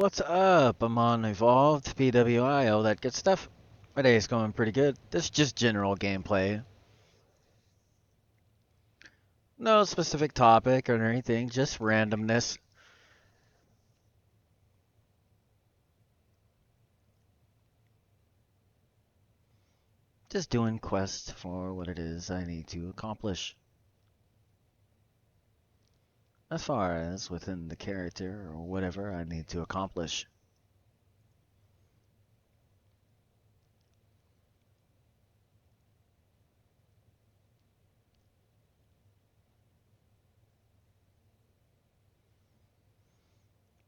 What's up? I'm on Evolved, PWI, all that good stuff. My day is going pretty good. This is just general gameplay. No specific topic or anything, just randomness. Just doing quests for what it is I need to accomplish. As far as within the character or whatever I need to accomplish.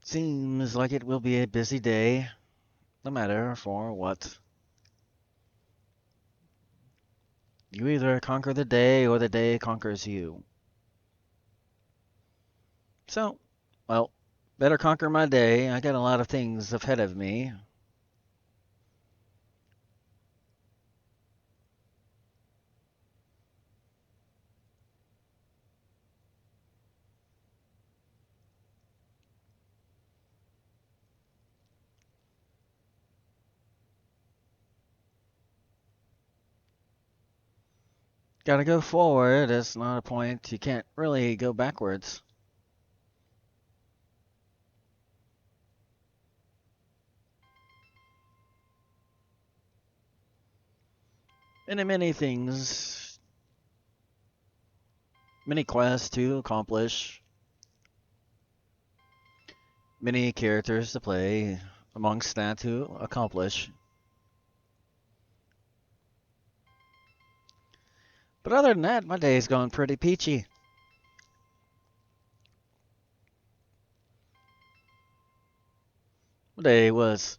Seems like it will be a busy day, no matter for what. You either conquer the day or the day conquers you. So, well, better conquer my day. I got a lot of things ahead of me. Gotta go forward. It's not a point. You can't really go backwards. And many things, many quests to accomplish, many characters to play, amongst that to accomplish. But other than that, my day's going pretty peachy. My day was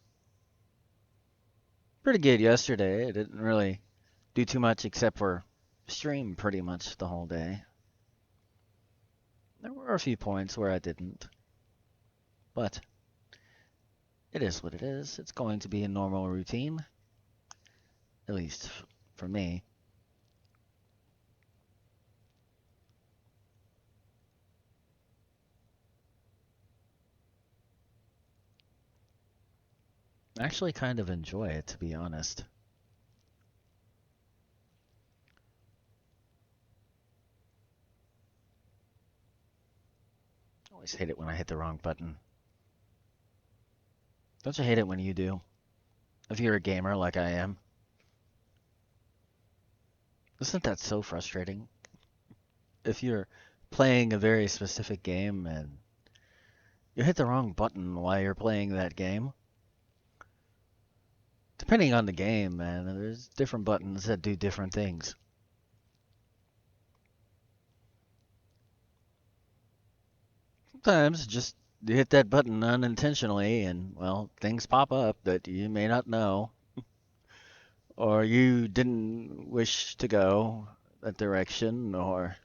pretty good yesterday. I didn't really do too much except for stream pretty much the whole day. There were a few points where I didn't, but it is what it is. It's going to be a normal routine, at least for me. I actually kind of enjoy it, to be honest. I always hate it when I hit the wrong button. Don't you hate it when you do? If you're a gamer like I am. Isn't that so frustrating? If you're playing a very specific game and you hit the wrong button while you're playing that game. Depending on the game, man, there's different buttons that do different things. Sometimes just you hit that button unintentionally and, well, things pop up that you may not know. Or you didn't wish to go that direction, or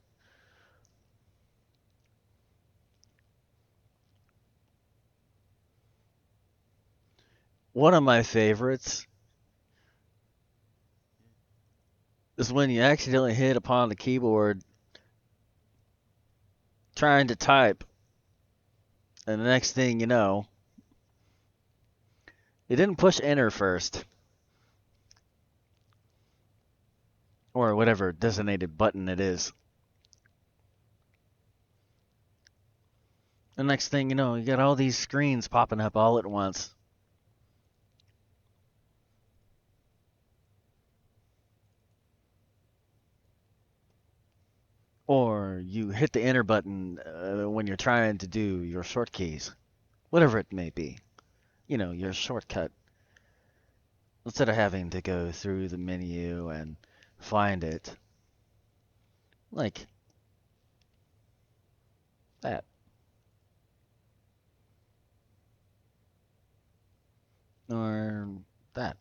one of my favorites is when you accidentally hit upon the keyboard trying to type, and the next thing you know, you didn't push enter first, or whatever designated button it is. The next thing you know, you got all these screens popping up all at once. Or you hit the enter button when you're trying to do your short keys, whatever it may be. You know, your shortcut. Instead of having to go through the menu and find it. Like that. Or that.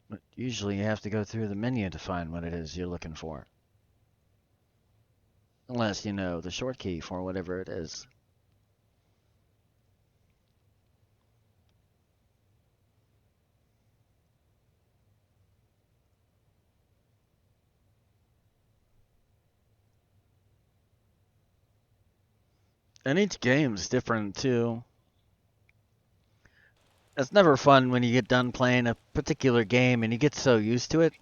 But usually you have to go through the menu to find what it is you're looking for. Unless you know the short key for whatever it is. And each game's different too. It's never fun when you get done playing a particular game and you get so used to it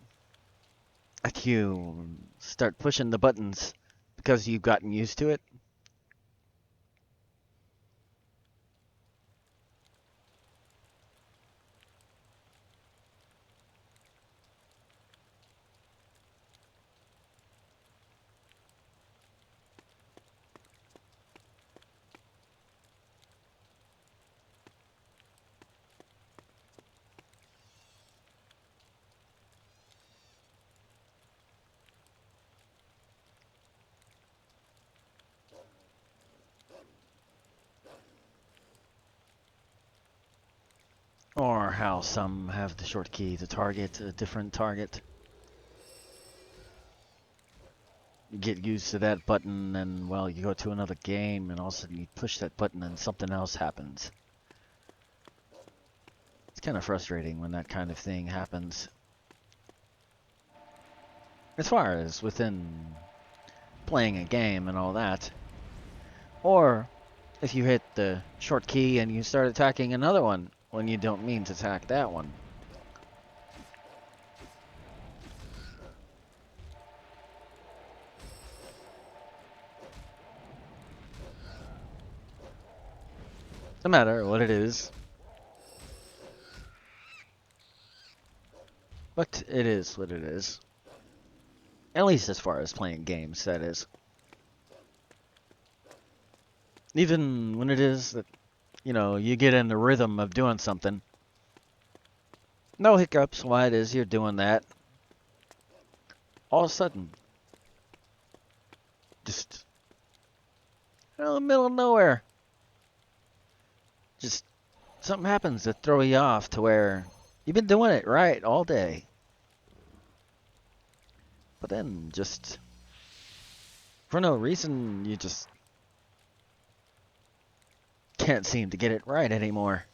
that you start pushing the buttons because you've gotten used to it. Or how some have the short key to target a different target. You get used to that button and, well, you go to another game and all of a sudden you push that button and something else happens. It's kind of frustrating when that kind of thing happens. As far as within playing a game and all that. Or if you hit the short key and you start attacking another one when you don't mean to attack that one. No matter what it is. But it is what it is. At least as far as playing games, that is. Even when it is that, you know, you get in the rhythm of doing something. No hiccups while it is you're doing that. All of a sudden, just in the middle of nowhere, just something happens to throw you off to where you've been doing it right all day. But then just for no reason, you just can't seem to get it right anymore.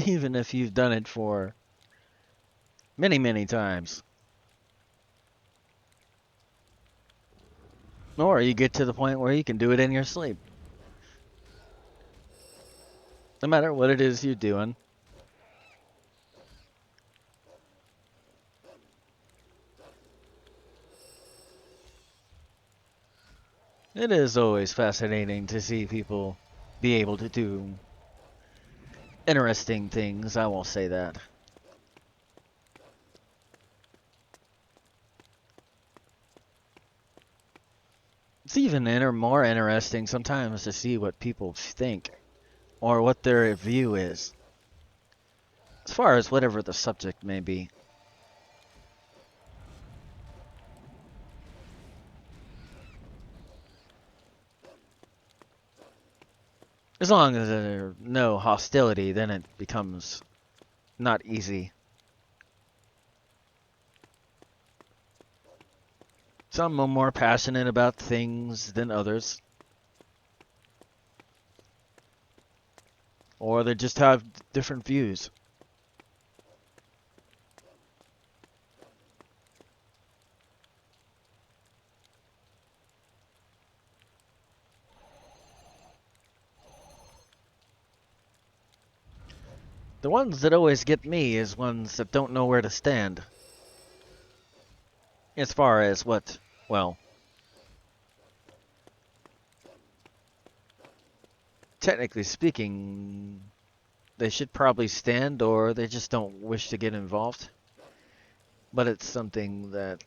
Even if you've done it for many, many times. Or you get to the point where you can do it in your sleep. No matter what it is you're doing. It is always fascinating to see people be able to do interesting things, I will say that. It's even more interesting sometimes to see what people think or what their view is, as far as whatever the subject may be. As long as there's no hostility, then it becomes not easy. Some are more passionate about things than others. Or they just have different views. The ones that always get me is ones that don't know where to stand. As far as what, well, technically speaking, they should probably stand or they just don't wish to get involved. But it's something that,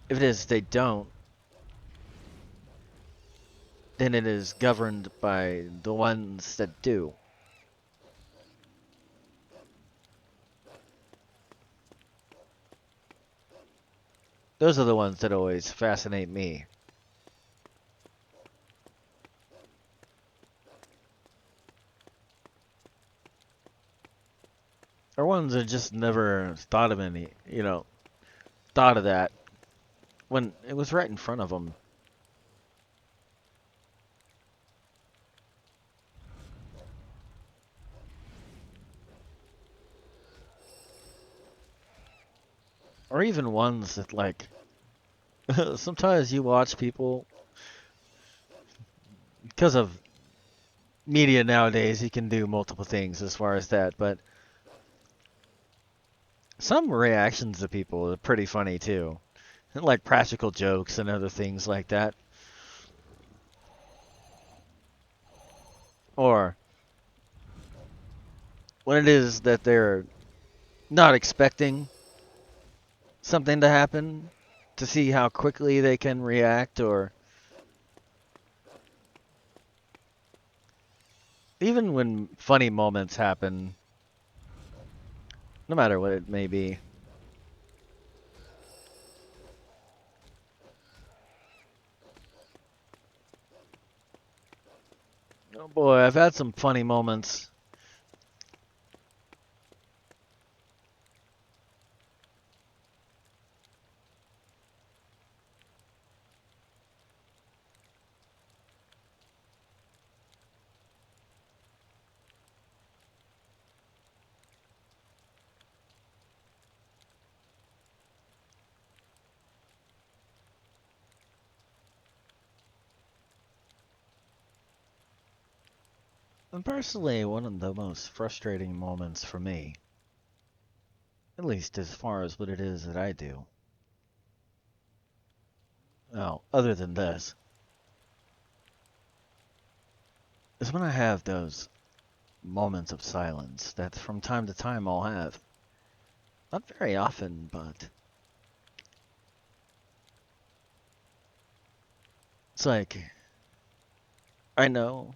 if it is they don't, then it is governed by the ones that do. Those are the ones that always fascinate me. Or ones that just never thought of any, thought of that when it was right in front of them. Or even ones that, like, sometimes you watch people, because of media nowadays, you can do multiple things as far as that, but some reactions to people are pretty funny too. Like practical jokes and other things like that. Or when it is that they're not expecting something to happen, to see how quickly they can react, or even when funny moments happen, no matter what it may be. Oh boy, I've had some funny moments. And personally, one of the most frustrating moments for me, at least as far as what it is that I do, well, other than this, is when I have those moments of silence that from time to time I'll have. Not very often, but it's like I know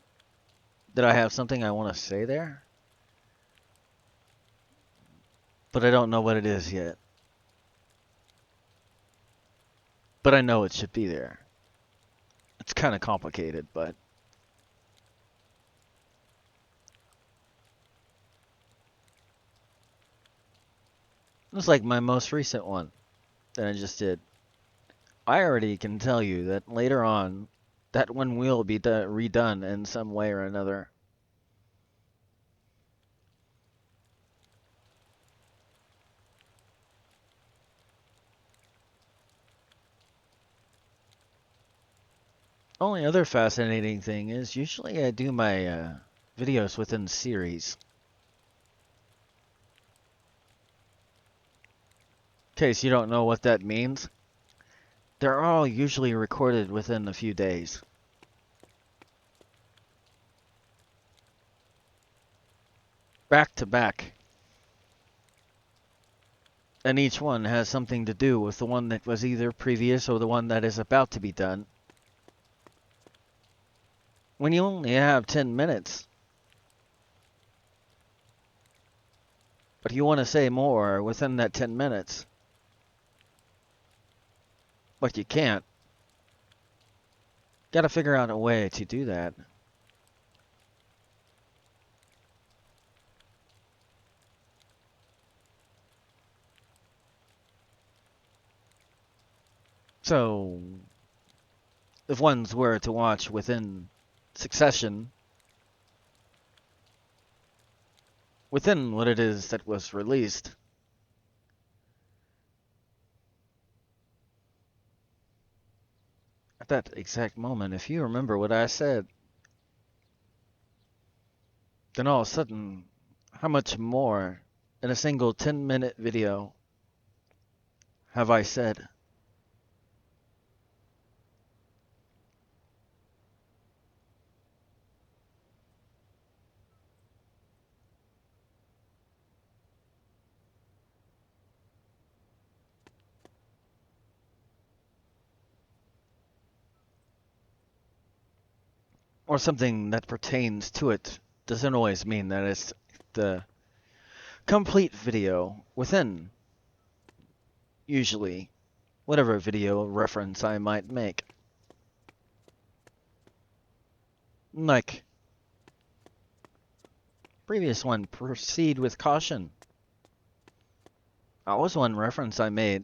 that I have something I want to say there, but I don't know what it is yet. But I know it should be there. It's kind of complicated, but it's like my most recent one that I just did. I already can tell you that later on, that one will be redone in some way or another. Only other fascinating thing is usually I do my videos within series. In case you don't know what that means, they're all usually recorded within a few days. Back to back. And each one has something to do with the one that was either previous or the one that is about to be done. When you only have 10 minutes, but you want to say more within that 10 minutes, but you can't, gotta figure out a way to do that. So, if ones were to watch within succession, within what it is that was released, at that exact moment, if you remember what I said, then all of a sudden, how much more in a single 10-minute video have I said? Or something that pertains to it doesn't always mean that it's the complete video within, usually, whatever video reference I might make. Like, previous one, proceed with caution. That was one reference I made.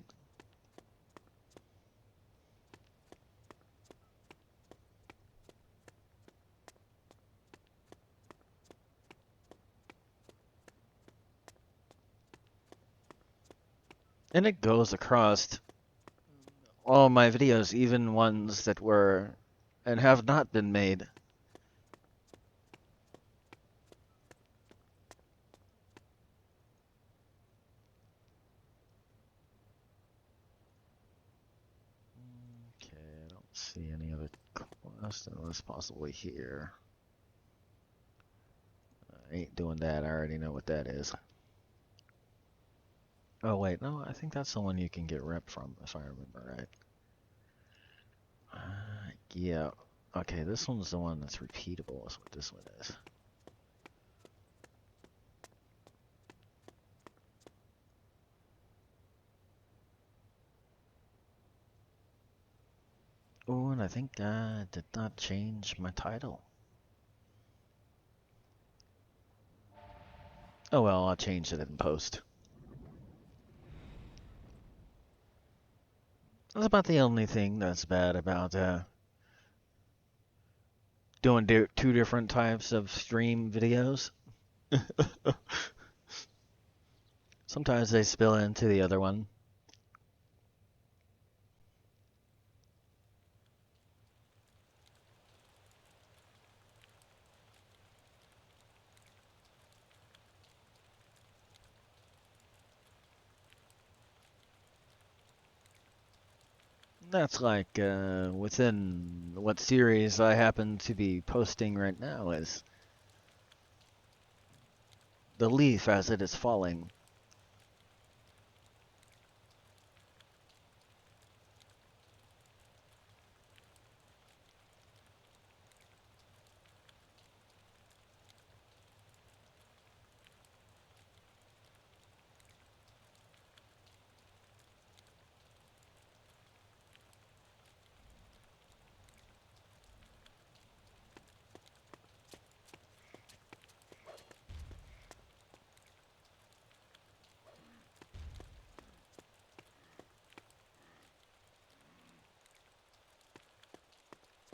And it goes across all my videos, even ones that were and have not been made. Okay, I don't see any other quests unless possibly here. I ain't doing that. I already know what that is. Oh, wait. No, I think that's the one you can get rep from, if I remember right. Yeah. Okay, this one's the one that's repeatable, is what this one is. Oh, and I think I did not change my title. Oh well, I'll change it in post. That's about the only thing that's bad about doing two different types of stream videos. Sometimes they spill into the other one. That's like within what series I happen to be posting right now is the leaf as it is falling.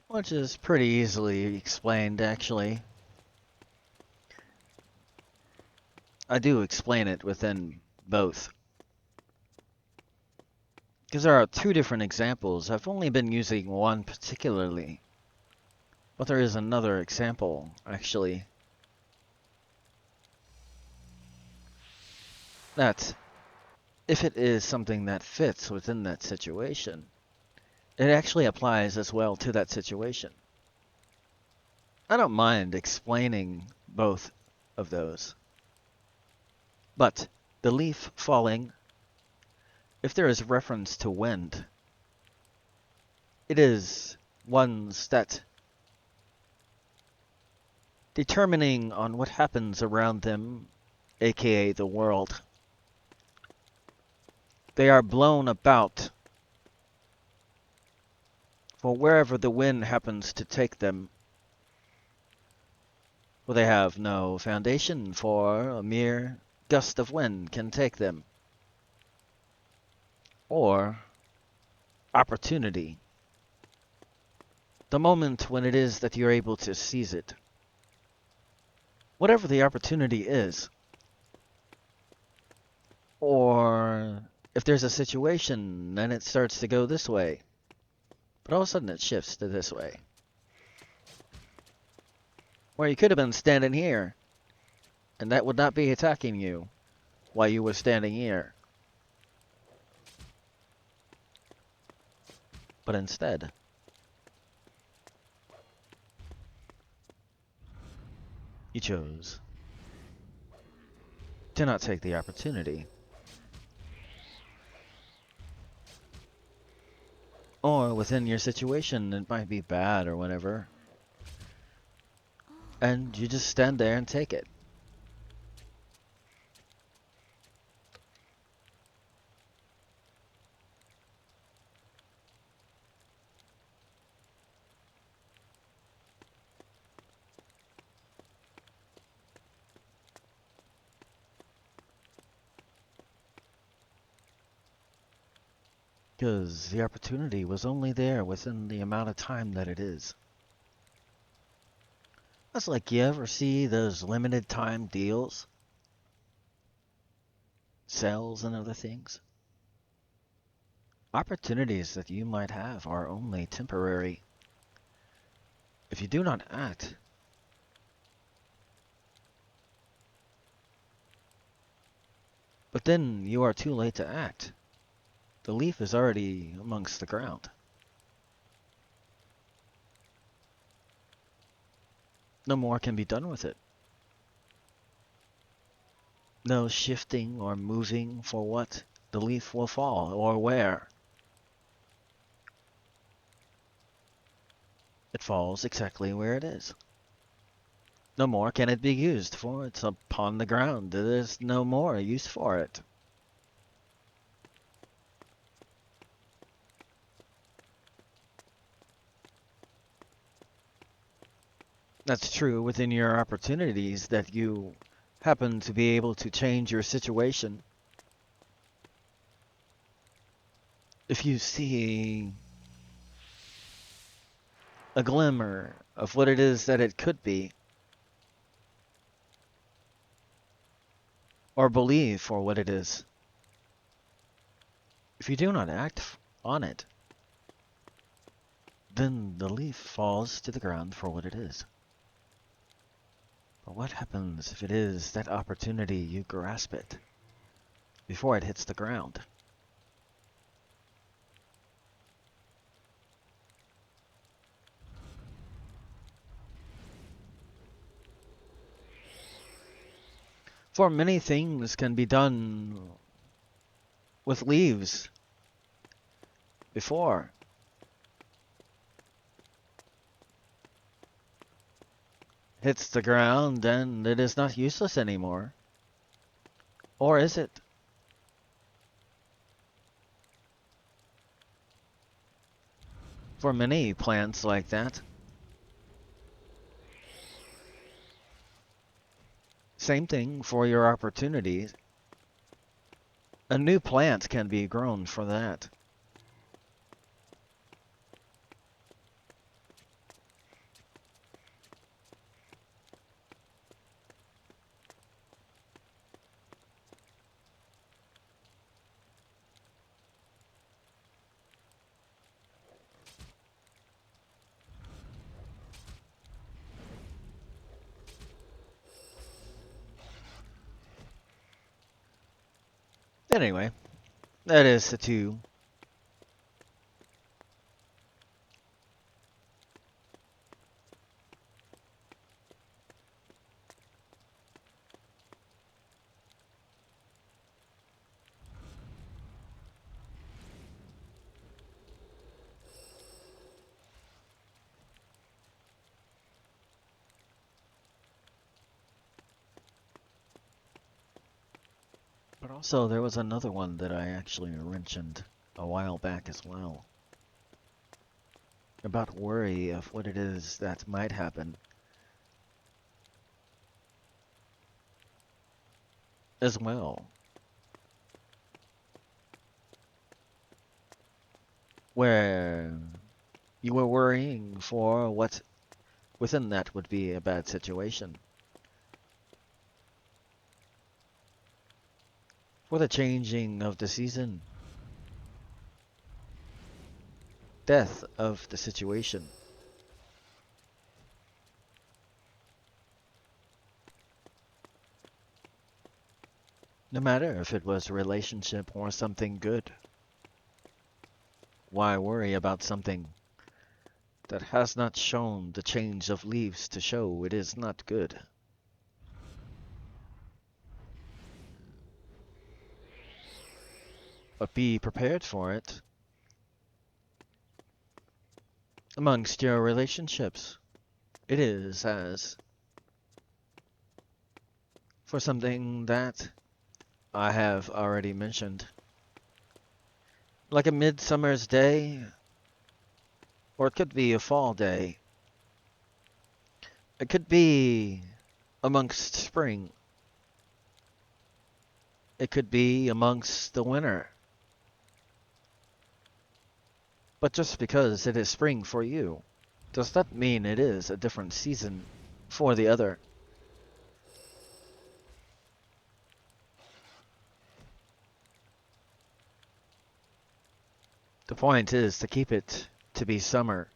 Which is pretty easily explained, actually. I do explain it within both. Because there are two different examples. I've only been using one particularly. But there is another example, actually. That, if it is something that fits within that situation, it actually applies as well to that situation. I don't mind explaining both of those. But the leaf falling, if there is reference to wind, it is ones that determining on what happens around them, aka the world. They are blown about for wherever the wind happens to take them. Well, they have no foundation, for a mere gust of wind can take them. Or opportunity. The moment when it is that you're able to seize it. Whatever the opportunity is. Or if there's a situation and it starts to go this way, but all of a sudden it shifts to this way. Where you could have been standing here, and that would not be attacking you while you were standing here. But instead, you chose to not take the opportunity. Or within your situation, it might be bad or whatever. And you just stand there and take it. Because the opportunity was only there within the amount of time that it is. That's like, you ever see those limited time deals? Sales and other things? Opportunities that you might have are only temporary. If you do not act, but then you are too late to act. The leaf is already amongst the ground. No more can be done with it. No shifting or moving for what the leaf will fall or where. It falls exactly where it is. No more can it be used, for it's upon the ground. There is no more use for it. That's true within your opportunities that you happen to be able to change your situation. If you see a glimmer of what it is that it could be, or believe for what it is, if you do not act on it, then the leaf falls to the ground for what it is. But what happens if it is that opportunity you grasp it before it hits the ground? For many things can be done with leaves before. Hits the ground, and it is not useless anymore. Or is it? For many plants like that. Same thing for your opportunities. A new plant can be grown for that. Anyway, that is the two. But also, there was another one that I actually mentioned a while back as well. About worry of what it is that might happen as well. Where you were worrying for what within that would be a bad situation. For the changing of the season. Death of the situation. No matter if it was a relationship or something good. Why worry about something that has not shown the change of leaves to show it is not good? But be prepared for it. Amongst your relationships, it is as for something that I have already mentioned. Like a midsummer's day, or it could be a fall day. It could be amongst spring. It could be amongst the winter. But just because it is spring for you, does that mean it is a different season for the other? The point is to keep it to be summer.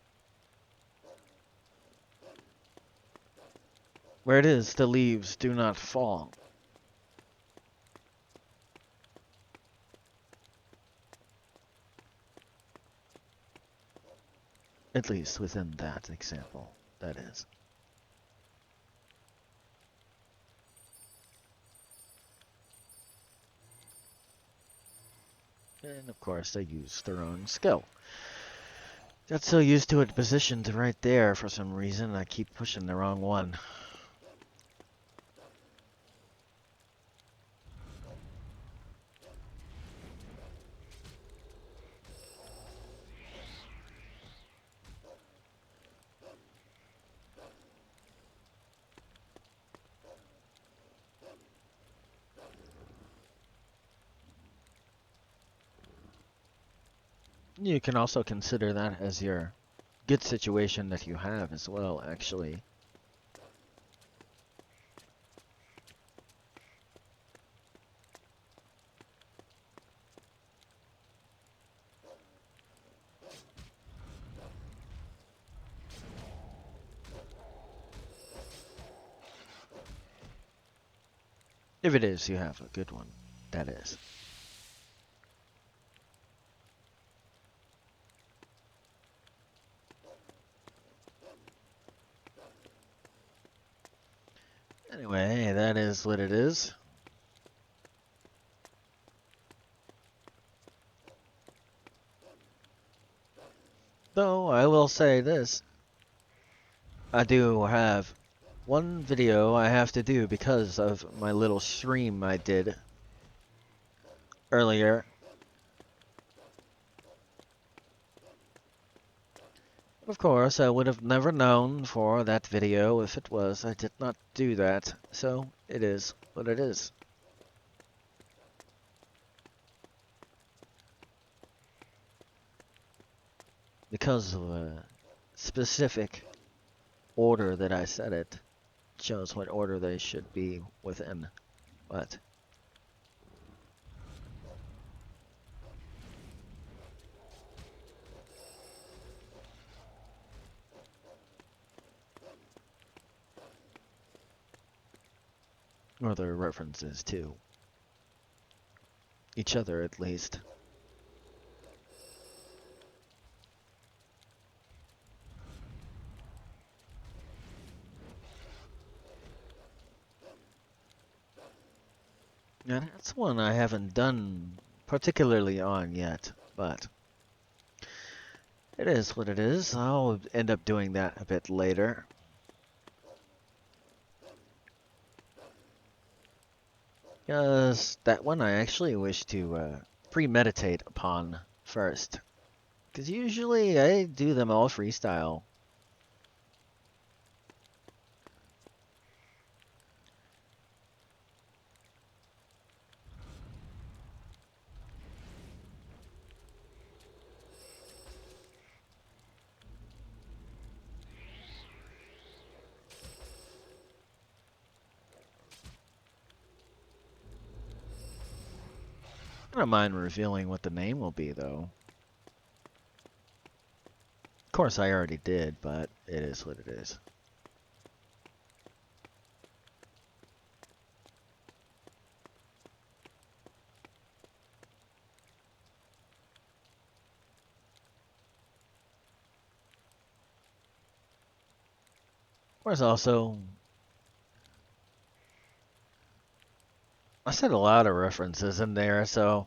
Where it is, the leaves do not fall. At least within that example, that is. And of course, they use their own skill. Got so used to it positioned right there for some reason, I keep pushing the wrong one. You can also consider that as your good situation that you have as well, actually. If it is, you have a good one. That is. Anyway, that is what it is. Though, I will say this. I do have one video I have to do because of my little stream I did earlier. Of course, I would have never known for that video if it was. I did not do that, so it is what it is. Because of a specific order that I set it, shows what order they should be within. But or their references to each other, at least. Yeah, that's one I haven't done particularly on yet, but it is what it is. I'll end up doing that a bit later. Because that one I actually wish to premeditate upon first. Because usually I do them all freestyle. I don't mind revealing what the name will be, though. Of course, I already did, but it is what it is. There's also... I said a lot of references in there, so...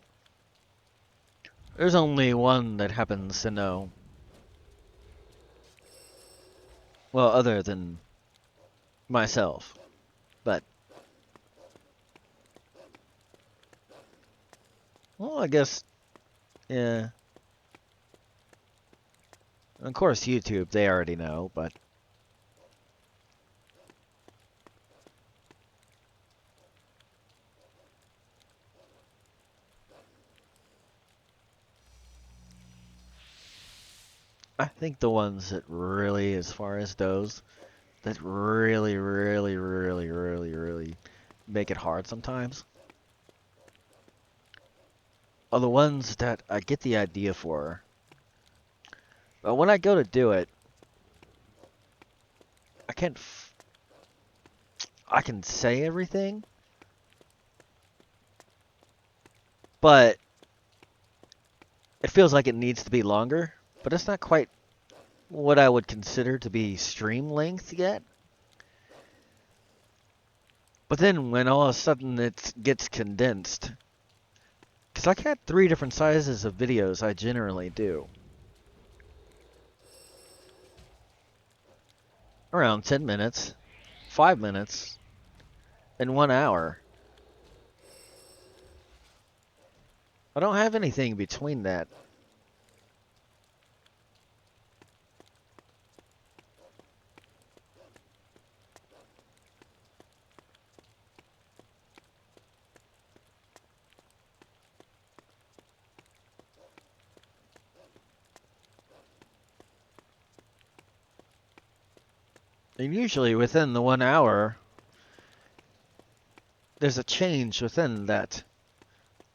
There's only one that happens to know. Well, other than myself. But... Well, I guess... Yeah. Of course, YouTube, they already know, but... I think the ones that really, as far as those, that really make it hard sometimes are the ones that I get the idea for, But when I go to do it, I can't. I can say everything, but it feels like it needs to be longer. But it's not quite what I would consider to be stream length yet. But then when all of a sudden it gets condensed, because I got 3 different sizes of videos I generally do. Around 10 minutes, 5 minutes, and 1 hour. I don't have anything between that. And usually within the 1 hour, there's a change within that,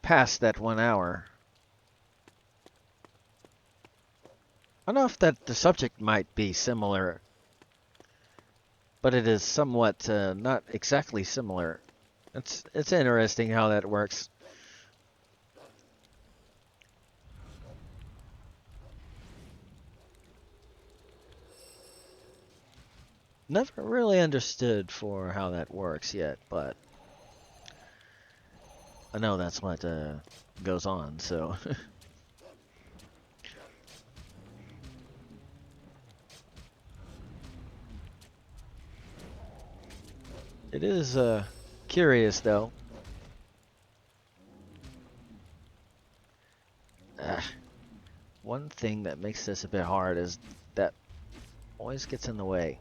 past that 1 hour. I don't know if that the subject might be similar, but it is somewhat not exactly similar. It's interesting how that works. Never really understood for how that works yet, but I know that's what goes on, so. It is curious, though. Ah, one thing that makes this a bit hard is that always gets in the way.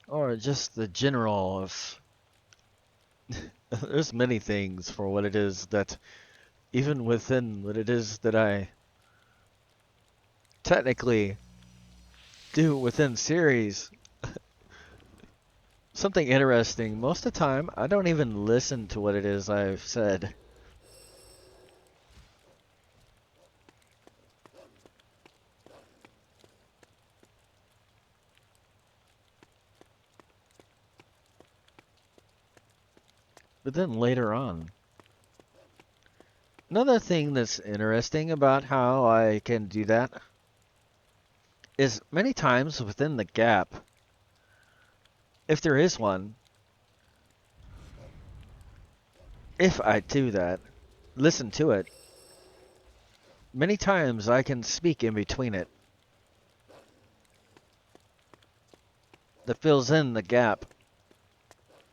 Or just the general of... There's many things for what it is that, even within what it is that I technically do within series, something interesting. Most of the time, I don't even listen to what it is I've said. But then later on, another thing that's interesting about how I can do that is many times within the gap, if there is one, if I do that, listen to it, many times I can speak in between it. That fills in the gap,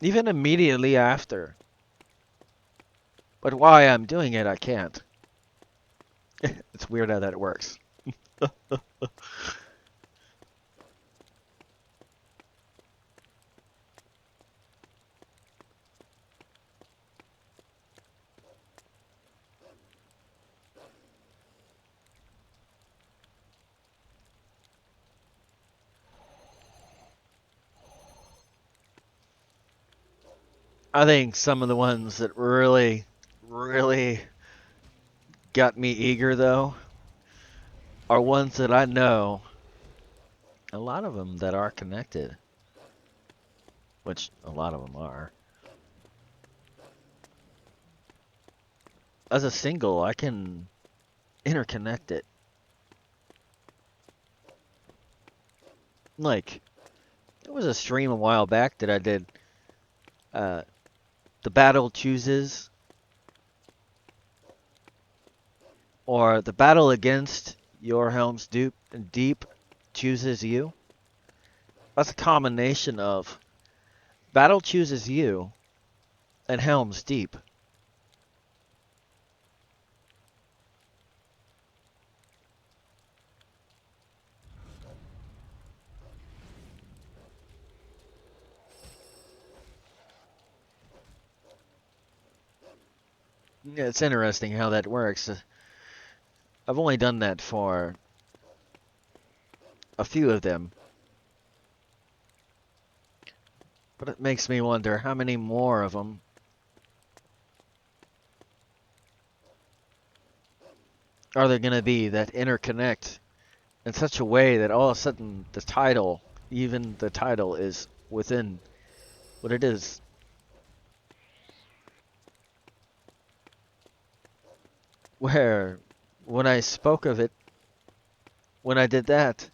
even immediately after. But while I'm doing it, I can't. It's weird how that works. I think some of the ones that really, really got me eager, though, are ones that I know, a lot of them that are connected, which a lot of them are. As a single, I can interconnect it. Like, there was a stream a while back that I did. Uh, the battle chooses, or the battle against your Helm's Deep chooses you. That's a combination of battle chooses you and Helm's Deep. Yeah, it's interesting how that works. I've only done that for a few of them. But it makes me wonder how many more of them are there going to be that interconnect in such a way that all of a sudden the title, even the title, is within what it is. Where, when I spoke of it, when I did that,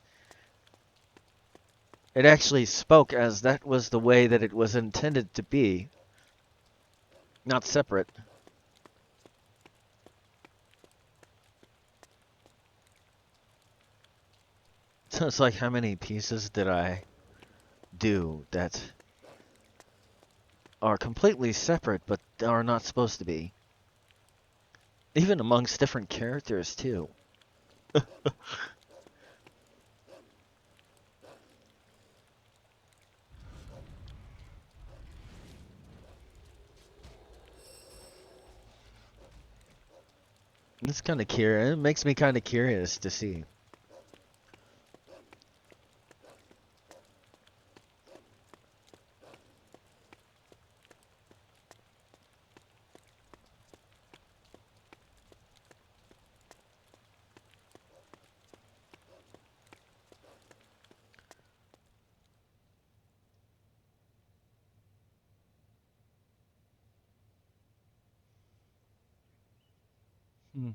it actually spoke as that was the way that it was intended to be, not separate. So it's like, how many pieces did I do that are completely separate but are not supposed to be? Even amongst different characters, too. It's kind of curious. It makes me kind of curious to see. Hmm.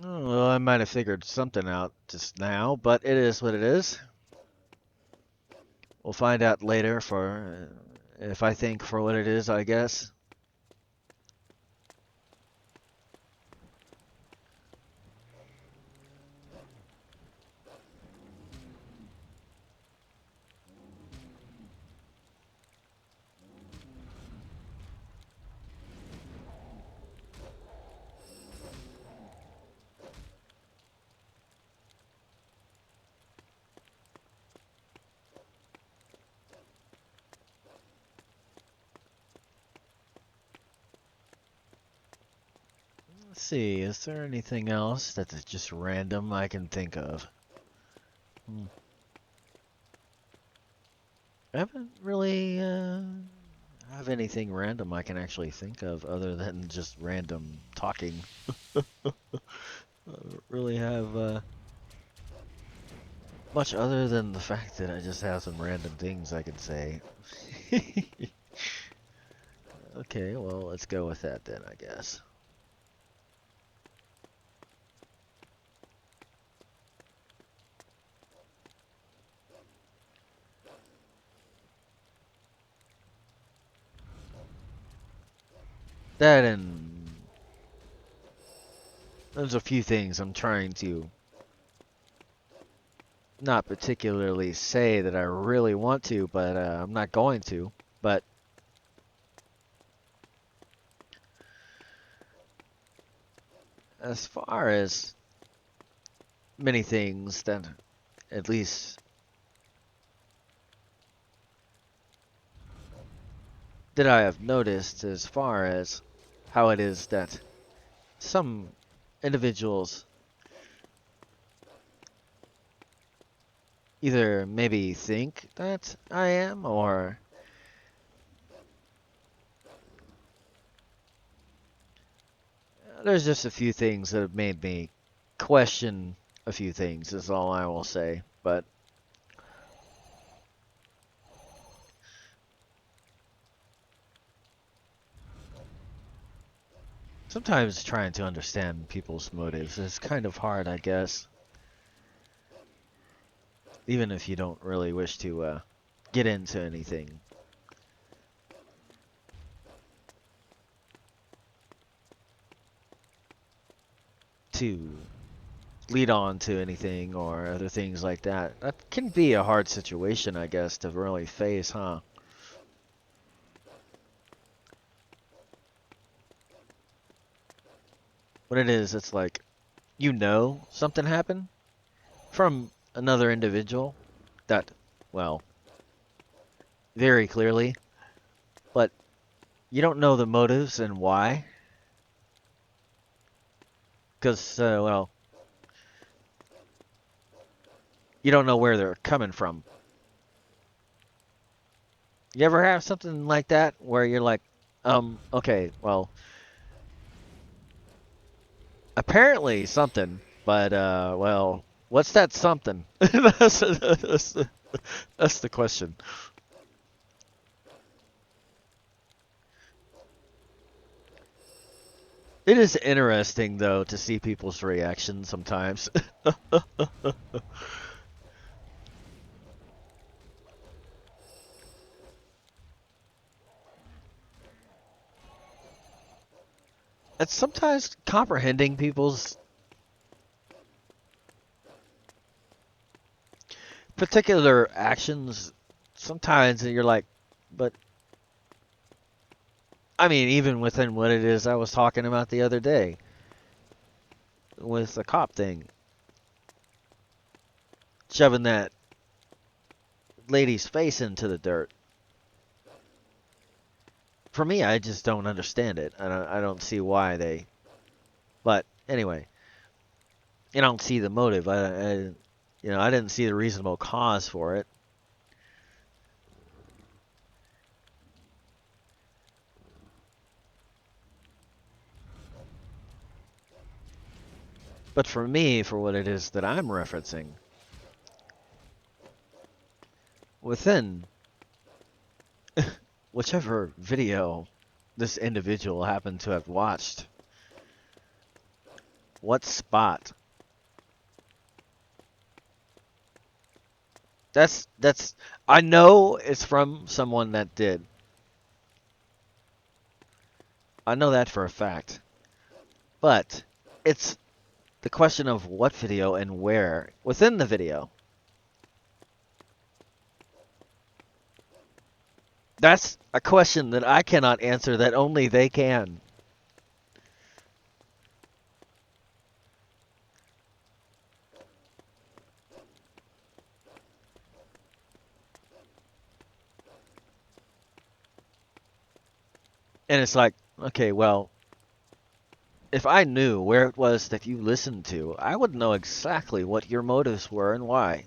Oh, well, I might have figured something out just now, but it is what it is. We'll find out later for if I think for what it is, I guess. Let's see, is there anything else that's just random I can think of? Hmm. I haven't really have anything random I can actually think of other than just random talking. I don't really have much other than the fact that I just have some random things I can say. Okay, well, let's go with that then, I guess. That and there's a few things I'm trying to not particularly say that I really want to, but I'm not going to. But as far as many things that at least that I have noticed as far as how it is that some individuals either maybe think that I am, or there's just a few things that have made me question a few things, is all I will say. But sometimes trying to understand people's motives is kind of hard, I guess. Even if you don't really wish to get into anything. To lead on to anything or other things like that. That can be a hard situation, I guess, to really face, huh? When it is, it's like, you know something happened from another individual that, well, very clearly, but you don't know the motives and why, because, well, you don't know where they're coming from. You ever have something like that where you're like, okay, well, apparently something, but, well, what's that something? That's the question. It is interesting, though, to see people's reactions sometimes. It's sometimes comprehending people's particular actions. Sometimes you're like, but I mean, even within what it is I was talking about the other day with the cop thing, shoving that lady's face into the dirt. For me, I just don't understand it. I don't see why they. But anyway, I don't see the motive. I didn't see the reasonable cause for it. But for me, for what it is that I'm referencing, within whichever video this individual happened to have watched, what spot? That's I know it's from someone that did. I know that for a fact. But it's the question of what video and where within the video. That's a question that I cannot answer that only they can. And it's like, okay, well, if I knew where it was that you listened to, I would know exactly what your motives were and why.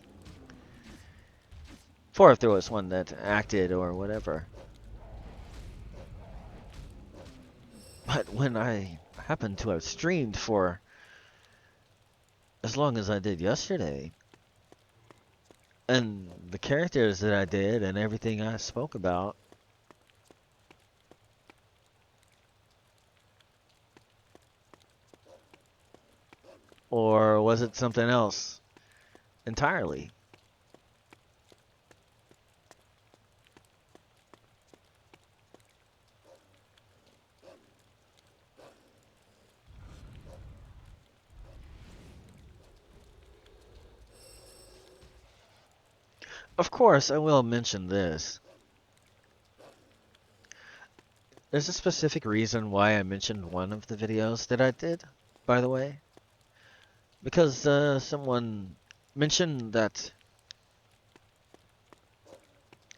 For if there was one that acted or whatever. But when I happened to have streamed for as long as I did yesterday, and the characters that I did and everything I spoke about, or was it something else entirely? Of course, I will mention this. There's a specific reason why I mentioned one of the videos that I did, by the way. Because someone mentioned that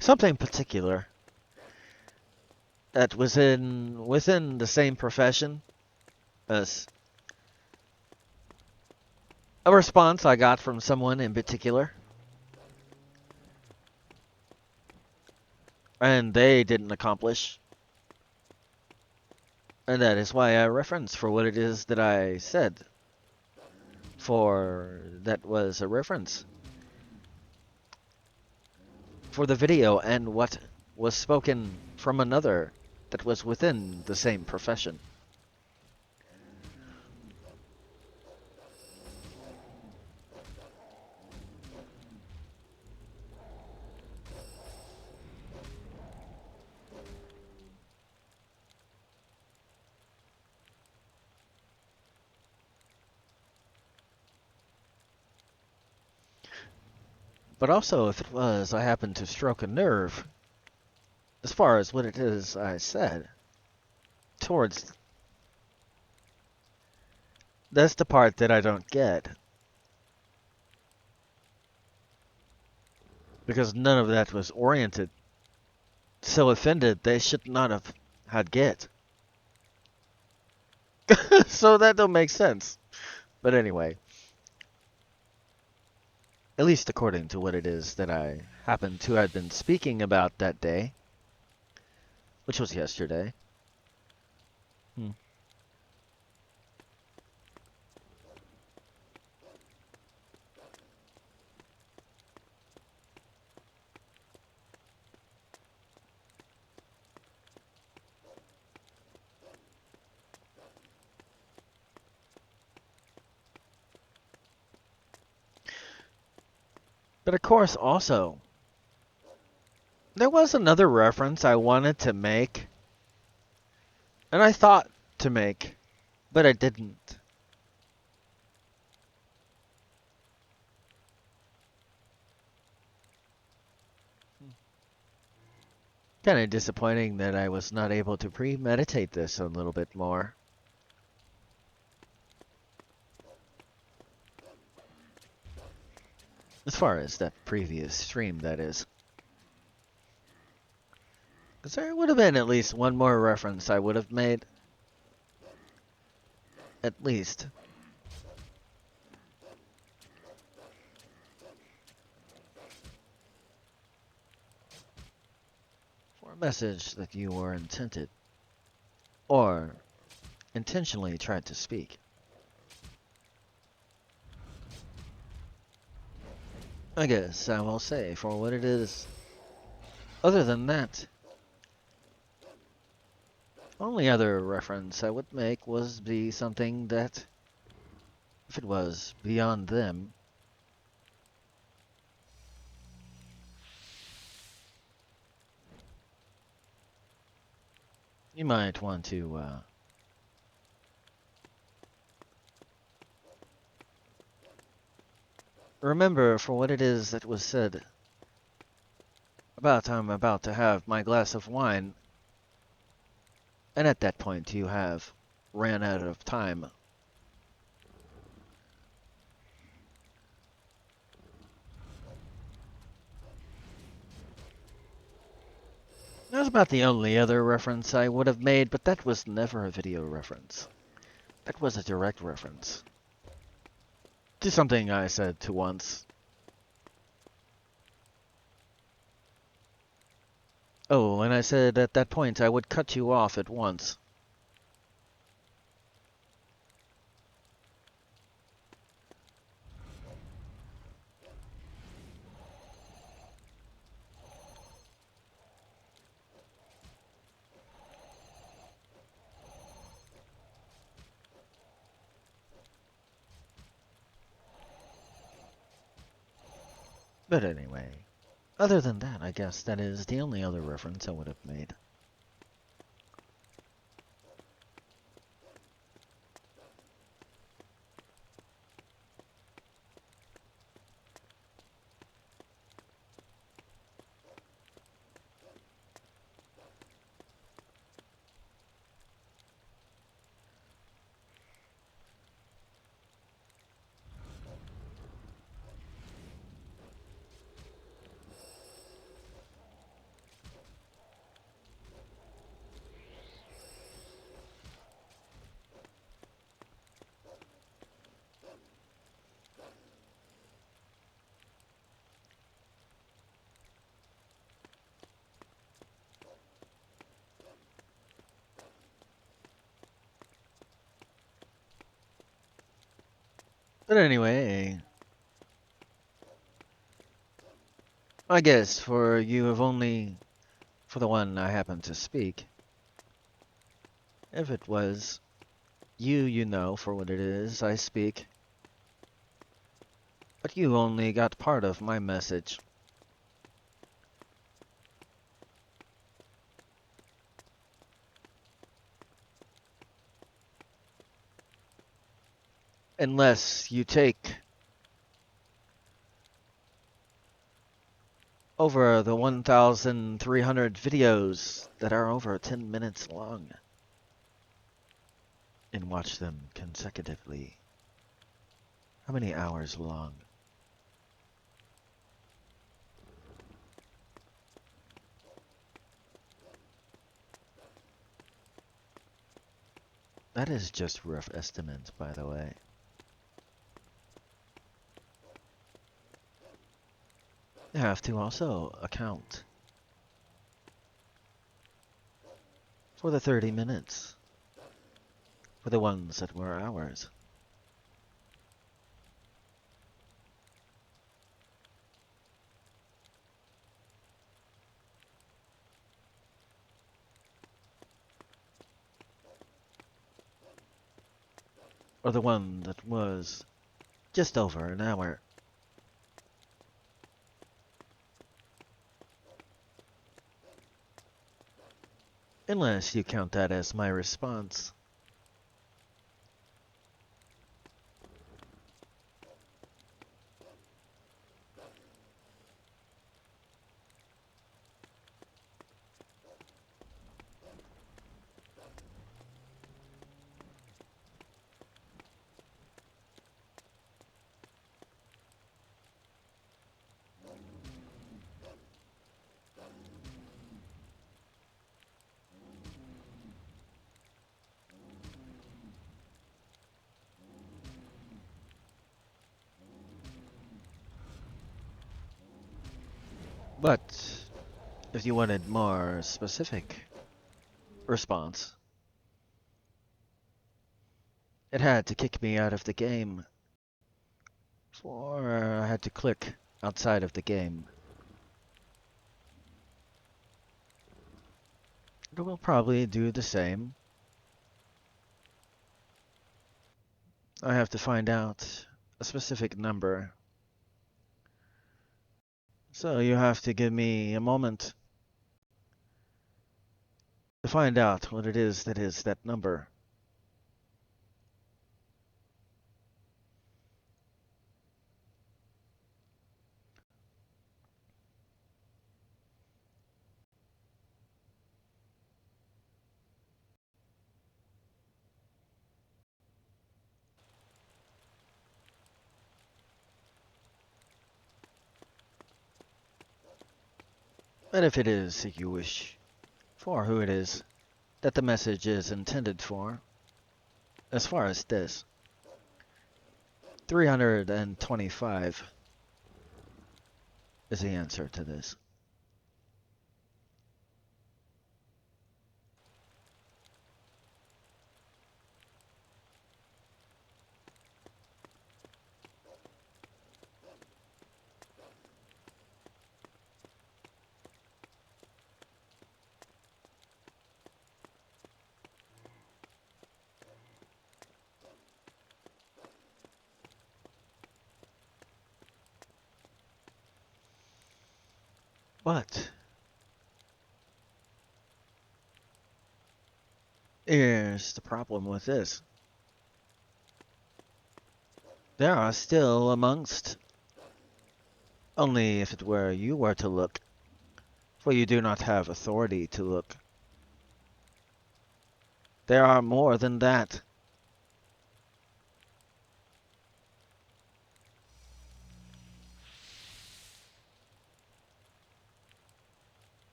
something particular that was within the same profession as a response I got from someone in particular. And they didn't accomplish. And that is why I reference for what it is that I said. For that was a reference for the video and what was spoken from another that was within the same profession. But also, if it was, I happened to stroke a nerve as far as what it is I said towards. That's the part that I don't get. Because none of that was oriented so offended they should not have had get. So that don't make sense. But anyway, at least according to what it is that I happen to have been speaking about that day, which was yesterday. Hmm. But of course, also, there was another reference I wanted to make, and I thought to make, but I didn't. Kind of disappointing that I was not able to premeditate this a little bit more. As far as that previous stream, that is. Because there would have been at least one more reference I would have made. At least. For a message that you were intended. Or intentionally tried to speak. I guess I will say for what it is. Other than that, only other reference I would make was be something that, if it was beyond them, you might want to remember for what it is that was said about I'm about to have my glass of wine, and at that point you have ran out of time. That was about the only other reference I would have made, but that was never a video reference. That was a direct reference to something I said to once. Oh, and I said at that point I would cut you off at once. But anyway, other than that, I guess that is the only other reference I would have made. But anyway, I guess for you have only for the one I happen to speak. If it was you, you know for what it is I speak. But you only got part of my message. Unless you take over the 1,300 videos that are over 10 minutes long and watch them consecutively. How many hours long? That is just rough estimate, by the way. You have to also account for the 30 minutes, for the ones that were hours. Or the one that was just over an hour. Unless you count that as my response. But if you wanted more specific response, it had to kick me out of the game, for I had to click outside of the game. It will probably do the same. I have to find out a specific number. So you have to give me a moment to find out what it is that number. And if it is that you wish for who it is that the message is intended for, as far as this, 325 is the answer to this. But here's the problem with this. There are still amongst, only if it were you were to look, for you do not have authority to look. There are more than that.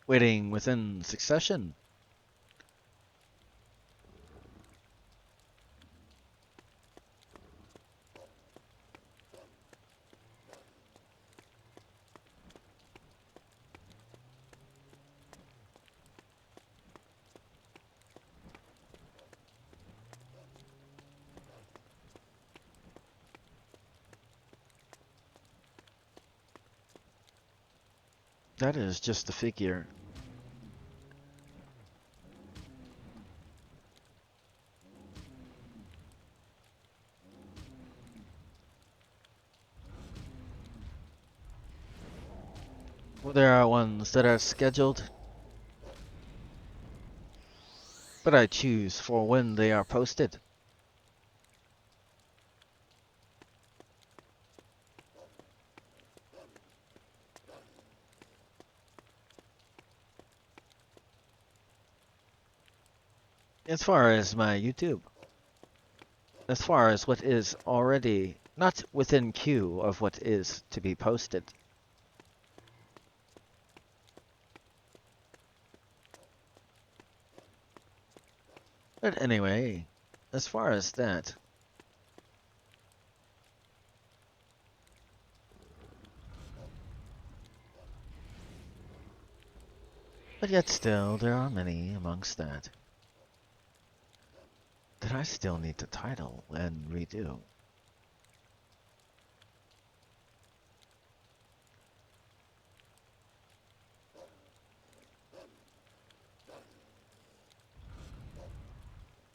Waiting within succession. That is just a figure. Well, there are ones that are scheduled, but I choose for when they are posted. As far as my YouTube, as far as what is already not within queue of what is to be posted. But anyway, as far as that, but yet still, there are many amongst that I still need to title and redo.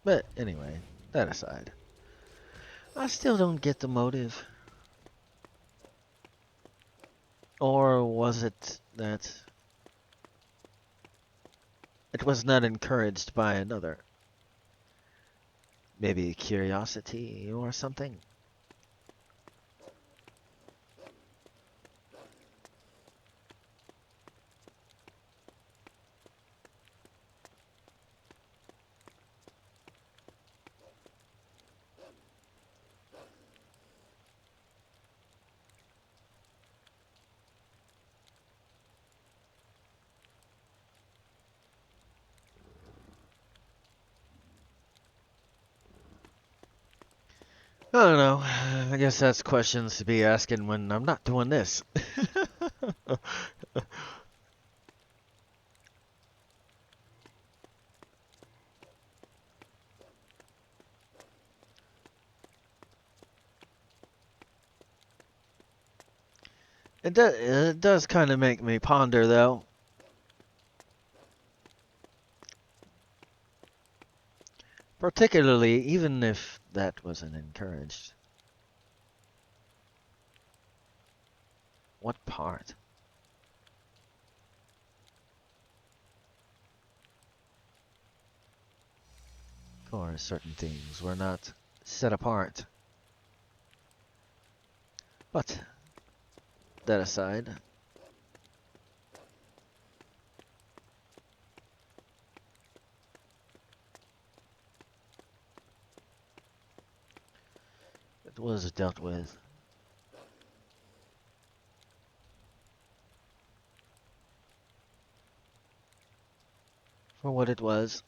But anyway, that aside, I still don't get the motive. Or was it that it was not encouraged by another? Maybe curiosity or something? I don't know. I guess that's questions to be asking when I'm not doing this. It does kind of make me ponder, though. Particularly, even if that wasn't encouraged. What part? Of course, certain things were not set apart. But, that aside, it was dealt with. For what it was.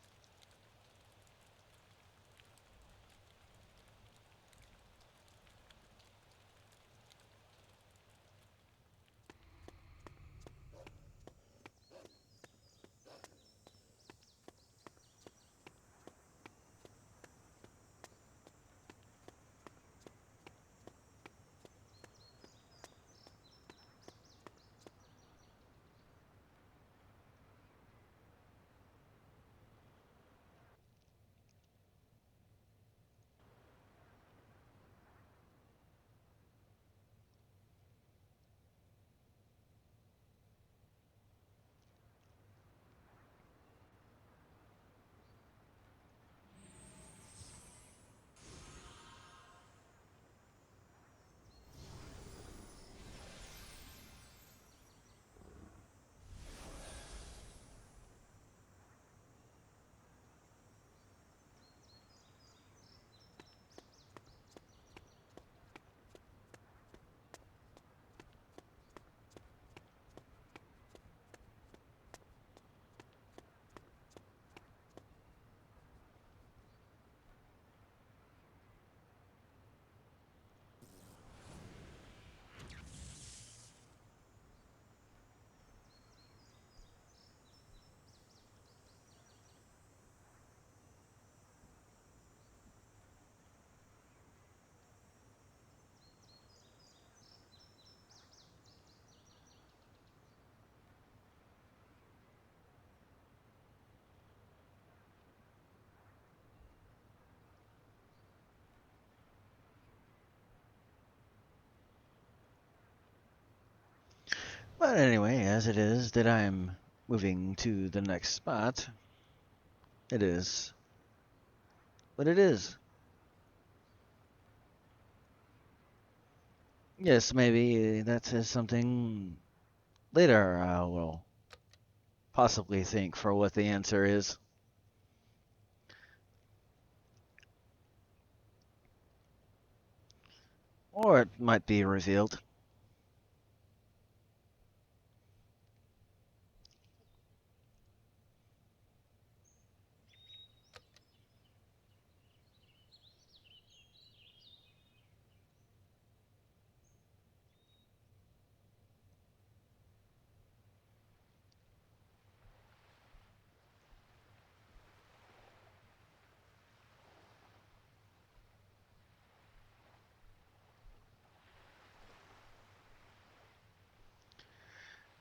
But anyway, as it is that I'm moving to the next spot, it is what it is. Yes, maybe that is something later I will possibly think for what the answer is. Or it might be revealed.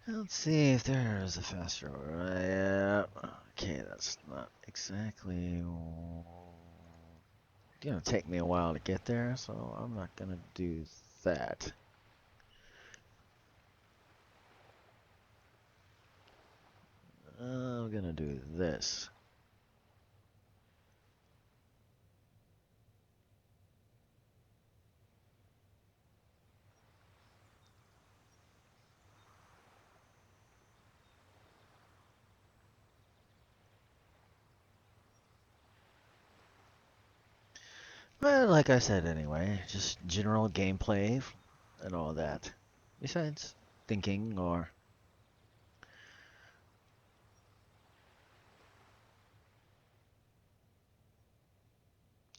Let's see if there's a faster way. Okay, that's not exactly. It's gonna take me a while to get there, so I'm not gonna do that. I'm gonna do this. But like I said anyway, just general gameplay and all that. Besides thinking or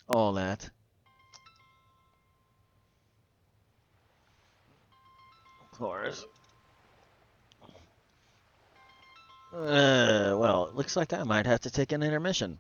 all that. Of course. Well, it looks like I might have to take an intermission.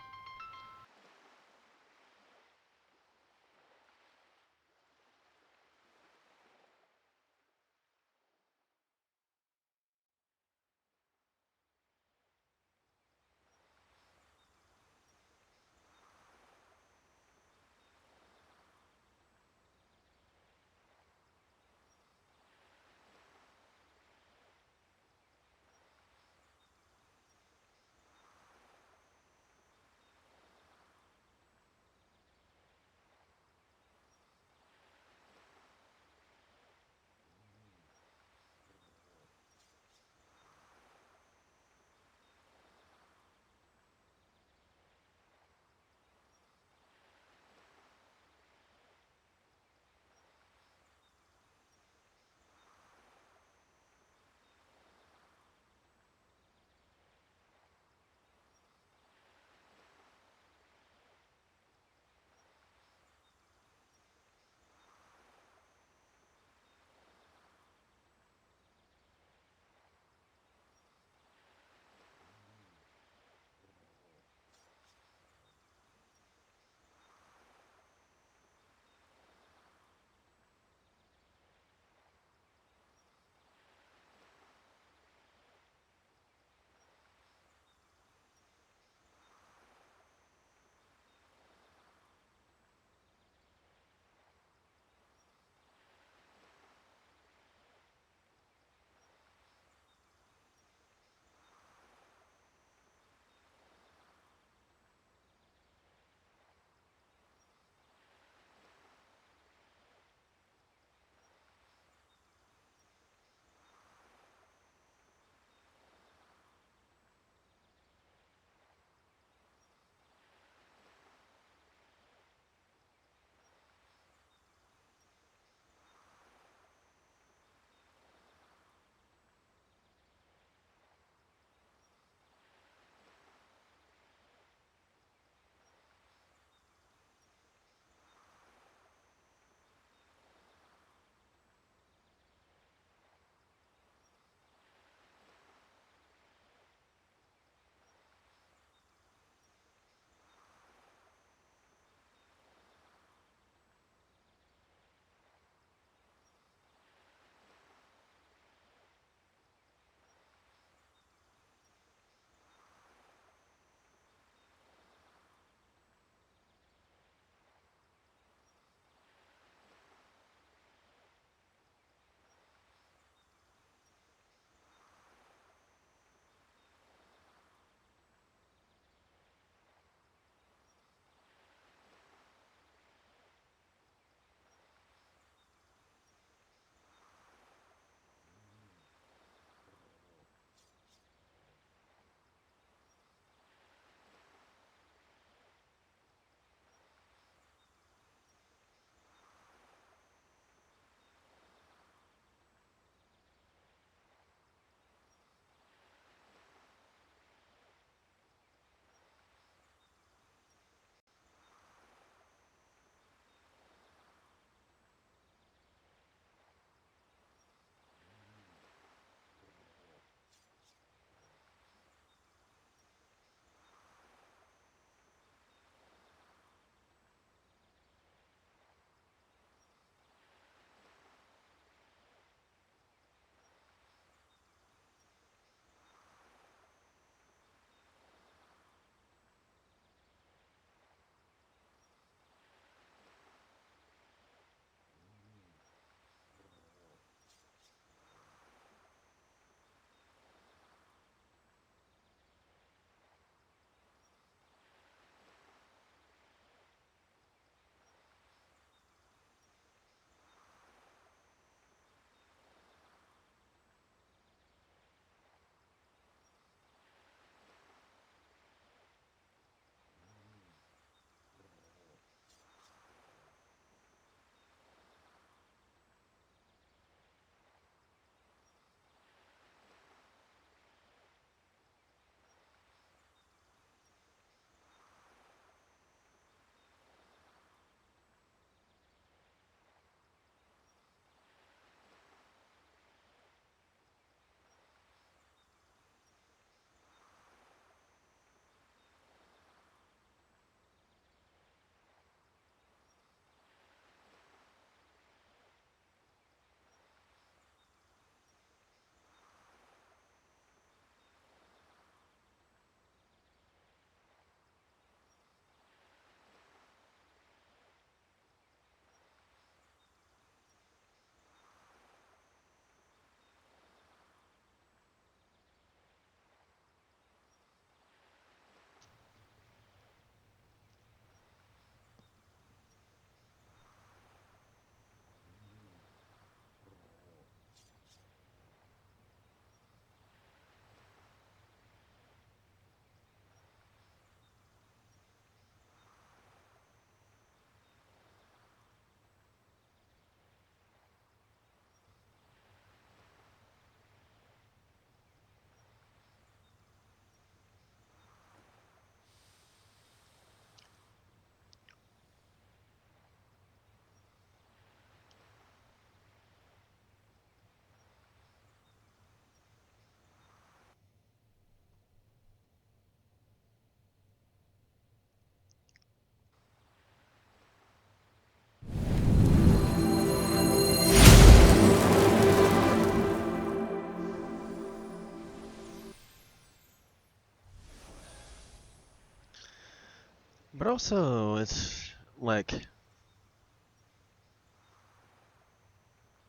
But also, it's like,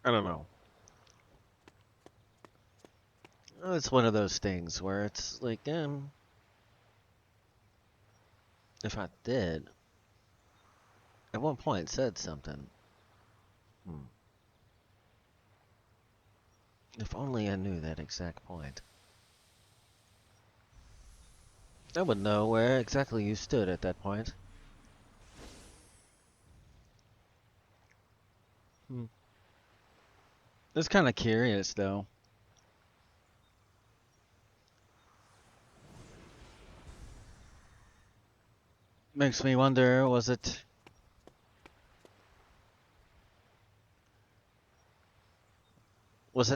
I don't know. It's one of those things where it's like, if I did, at one point said something. Hmm. If only I knew that exact point. I would know where exactly you stood at that point. Hmm. It's kind of curious, though. Makes me wonder, was it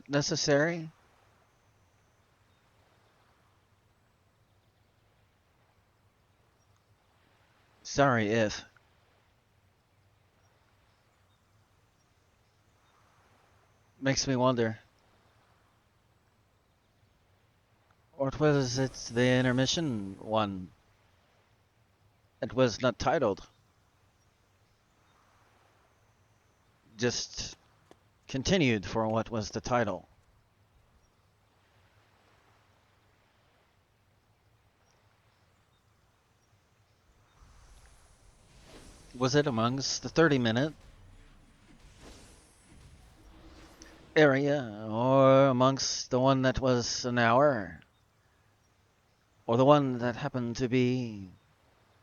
necessary? Sorry if. Makes me wonder. Or was it the intermission one? It was not titled. Just continued for what was the title. Was it amongst the 30-minute area, or amongst the one that was an hour, or the one that happened to be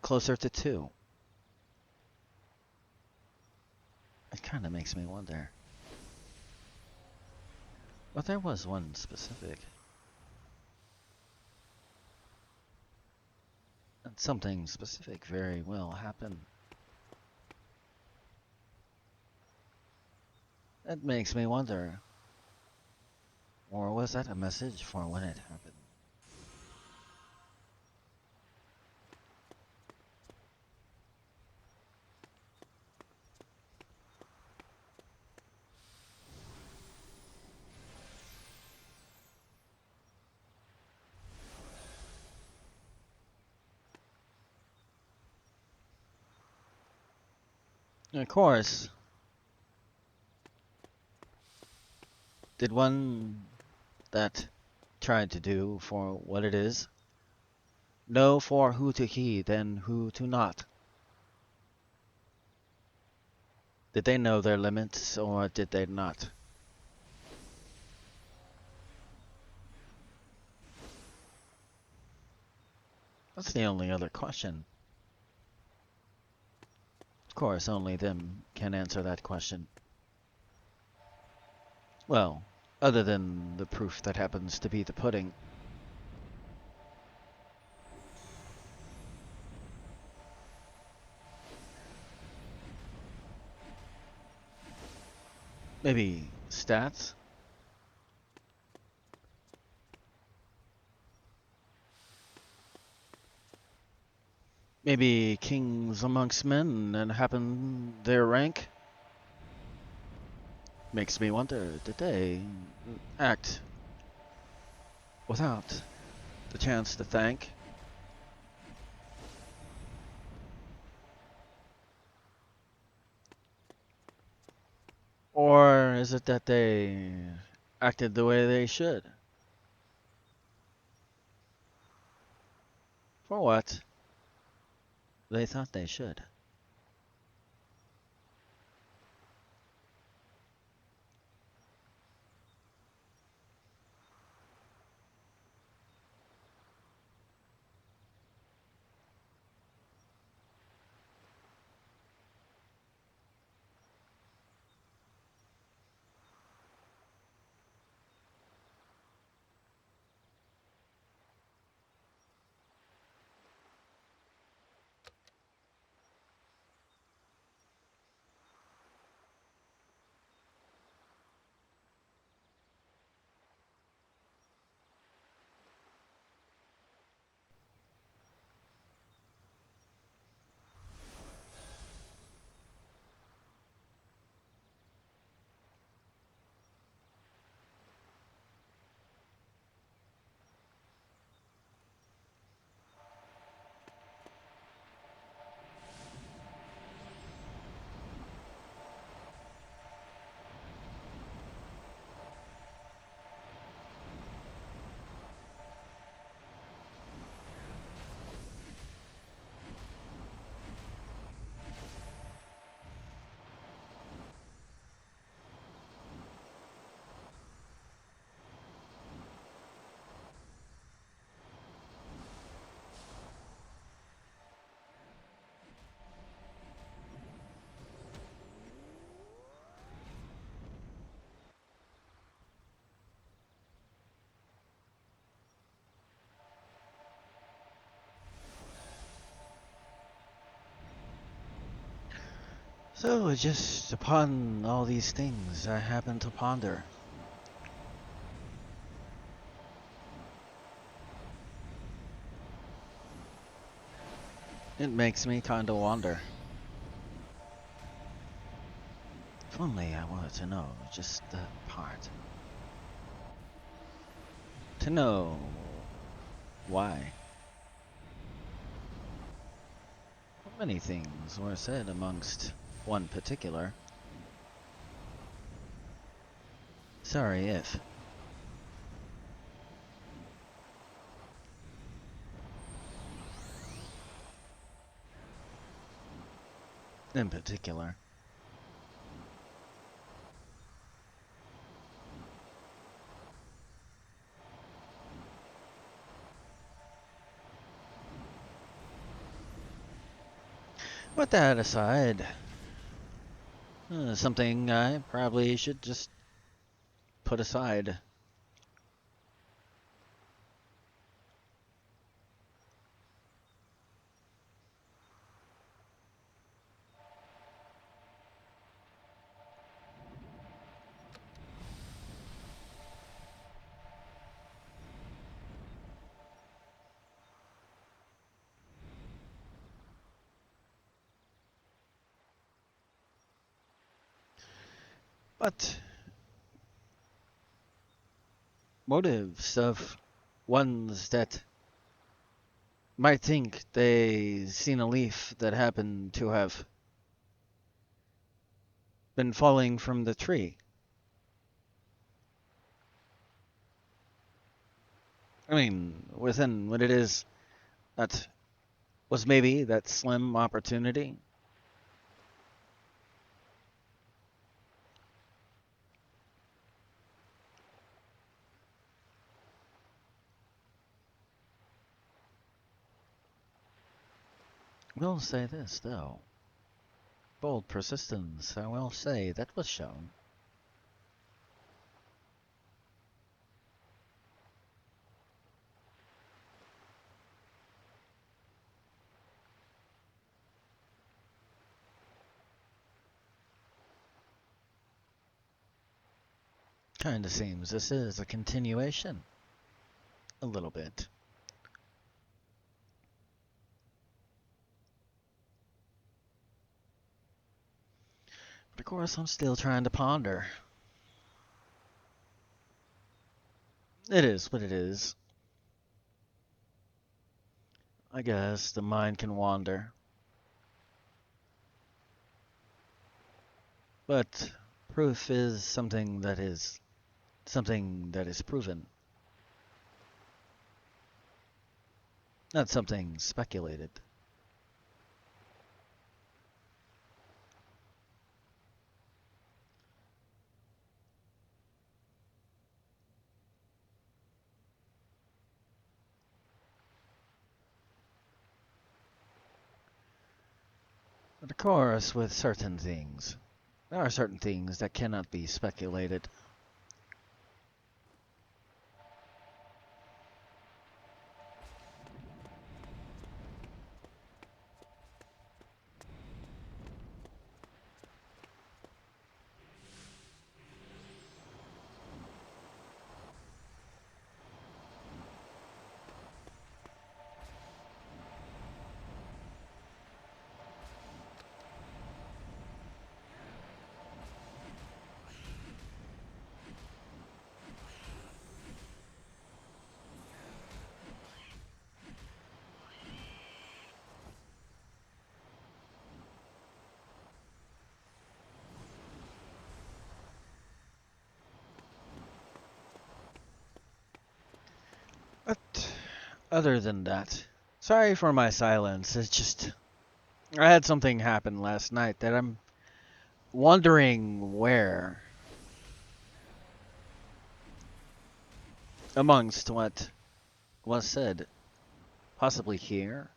closer to 2? It kind of makes me wonder. But there was one specific. And something specific very well happened. That makes me wonder. Or was that a message for when it happened? Of course, did one that tried to do for what it is know for who to heed and who to not? Did they know their limits or did they not? That's the only other question. Of course, only them can answer that question. Well, other than the proof that happens to be the pudding. Maybe stats? Maybe kings amongst men and happen their rank? Makes me wonder, did they act without the chance to thank? Or is it that they acted the way they should? For what they thought they should. So, just upon all these things, I happen to ponder. It makes me kinda wonder. If only I wanted to know just the part. To know why. Many things were said amongst one particular. Sorry if. In particular. With that aside, something I probably should just put aside. But motives of ones that might think they seen a leaf that happened to have been falling from the tree. I mean, within what it is, that was maybe that slim opportunity. Will say this, though. Bold persistence, I will say, that was shown. Kinda seems this is a continuation. A little bit. But of course, I'm still trying to ponder. It is what it is. I guess the mind can wander. But proof is something that is proven, not something speculated. But of course, with certain things, there are certain things that cannot be speculated. But other than that, sorry for my silence. It's just I had something happen last night that I'm wondering where amongst what was said. Possibly here?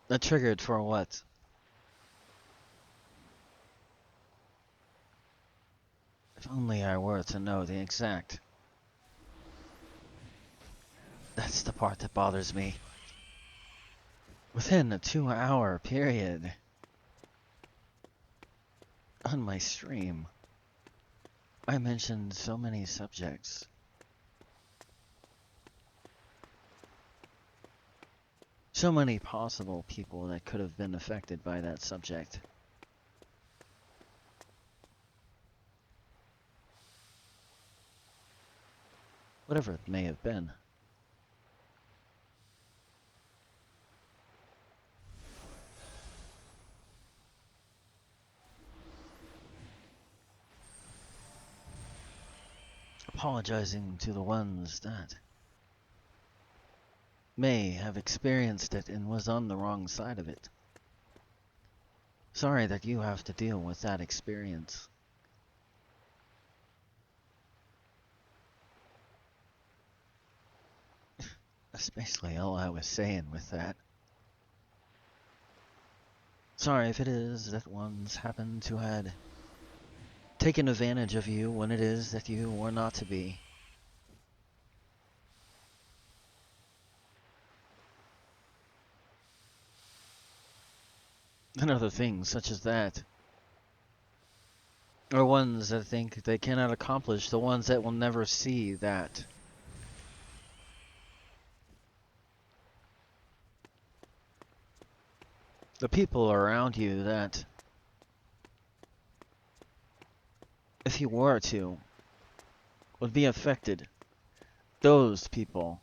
That triggered for what? If only I were to know the exact. That's the part that bothers me. within a 2-hour period on my stream, I mentioned so many subjects. So many possible people that could have been affected by that subject. Whatever it may have been. Apologizing to the ones that may have experienced it and was on the wrong side of it. Sorry that you have to deal with that experience. That's basically all I was saying with that. Sorry if it is that ones happen to had taken advantage of you when it is that you were not to be. And other things such as that. Or ones that think they cannot accomplish, the ones that will never see that. The people around you that, if you were to, would be affected. Those people.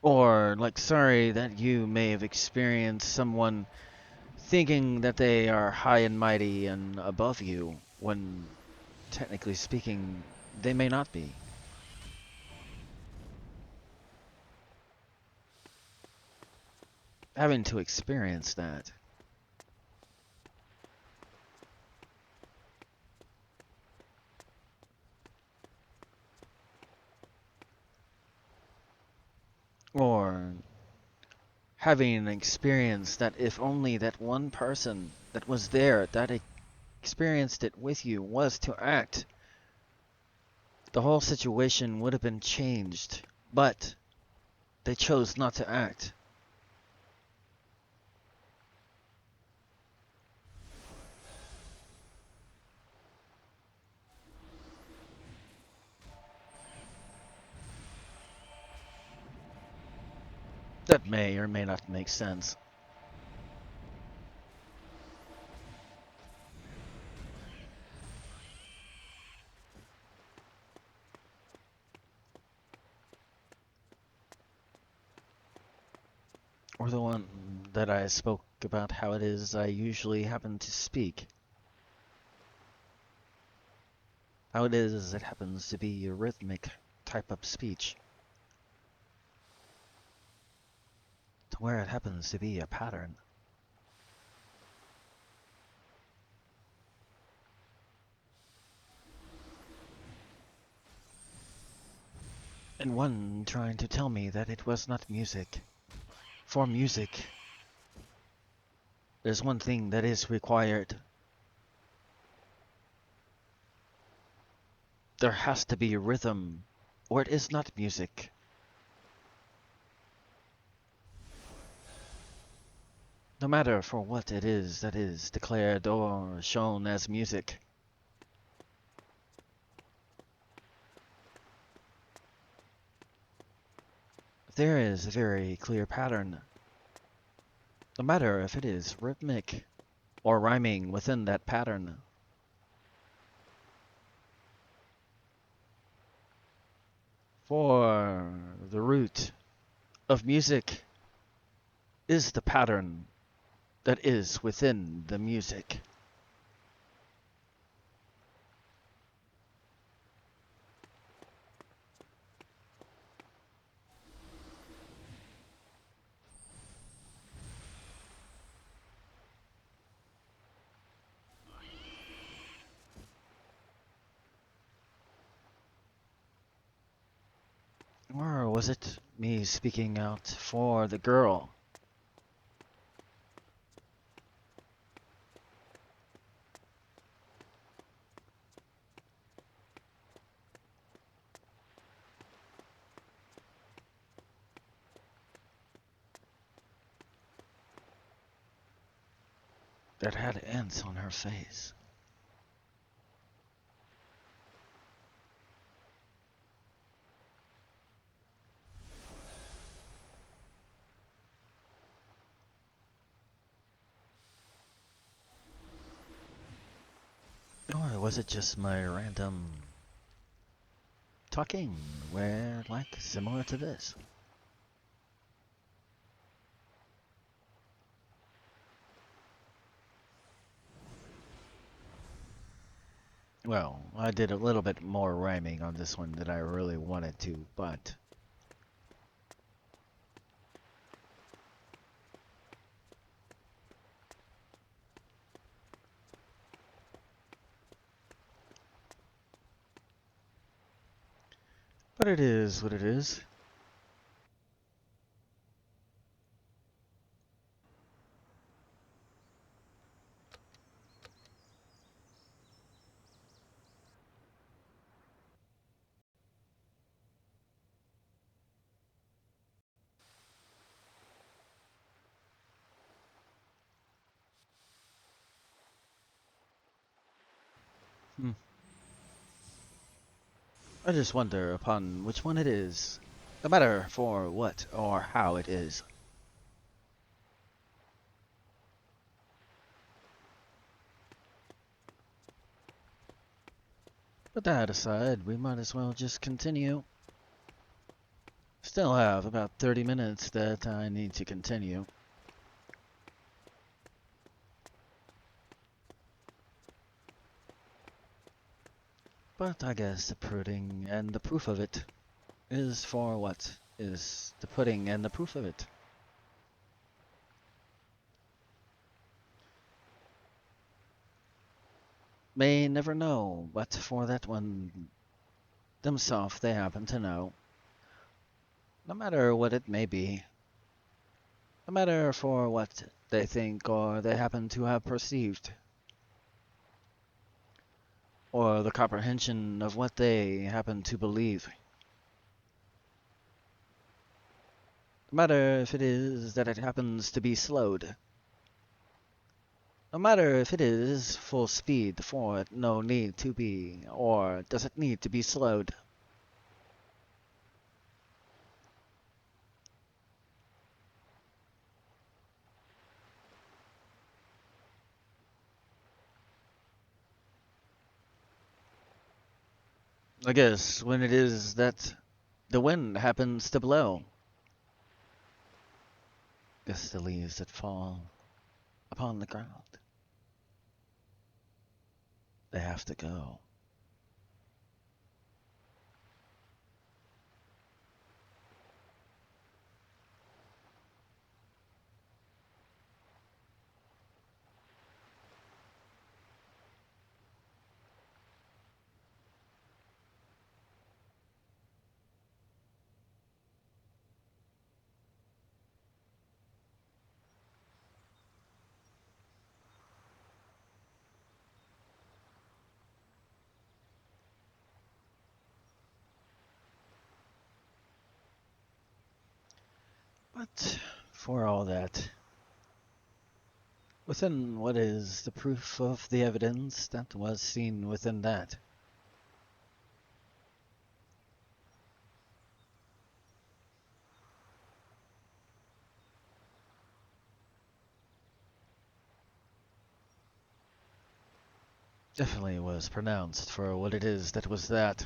Or, like, sorry that you may have experienced someone thinking that they are high and mighty and above you, when, technically speaking, they may not be. Having to experience that. Or having an experience that if only that one person that was there, that experienced it with you, was to act, the whole situation would have been changed. But they chose not to act. That may or may not make sense. Or the one that I spoke about how it is I usually happen to speak. How it is it happens to be a rhythmic type of speech. To where it happens to be a pattern. And one trying to tell me that it was not music. For music, there's one thing that is required. There has to be rhythm, or it is not music. No matter for what it is that is declared or shown as music. There is a very clear pattern. No matter if it is rhythmic or rhyming within that pattern. For the root of music is the pattern that is within the music. was it me speaking out for the girl? That had ants on her face. Or was it just my random talking where, like, similar to this? Well, I did a little bit more rhyming on this one than I really wanted to, but it is what it is. Hmm. I just wonder upon which one it is, no matter for what or how it is. But that aside, we might as well just continue. Still have about 30 minutes that I need to continue. But I guess the pudding and the proof of it is for what is the pudding and the proof of it. May never know, but for that one themselves they happen to know. No matter what it may be. No matter for what they think or they happen to have perceived. Or the comprehension of what they happen to believe. No matter if it is that it happens to be slowed. No matter if it is full speed for it no need to be, or does it need to be slowed. I guess when it is that the wind happens to blow. Guess the leaves that fall upon the ground, they have to go. But for all that, within what is the proof of the evidence that was seen within that? Definitely was pronounced for what it is that was that.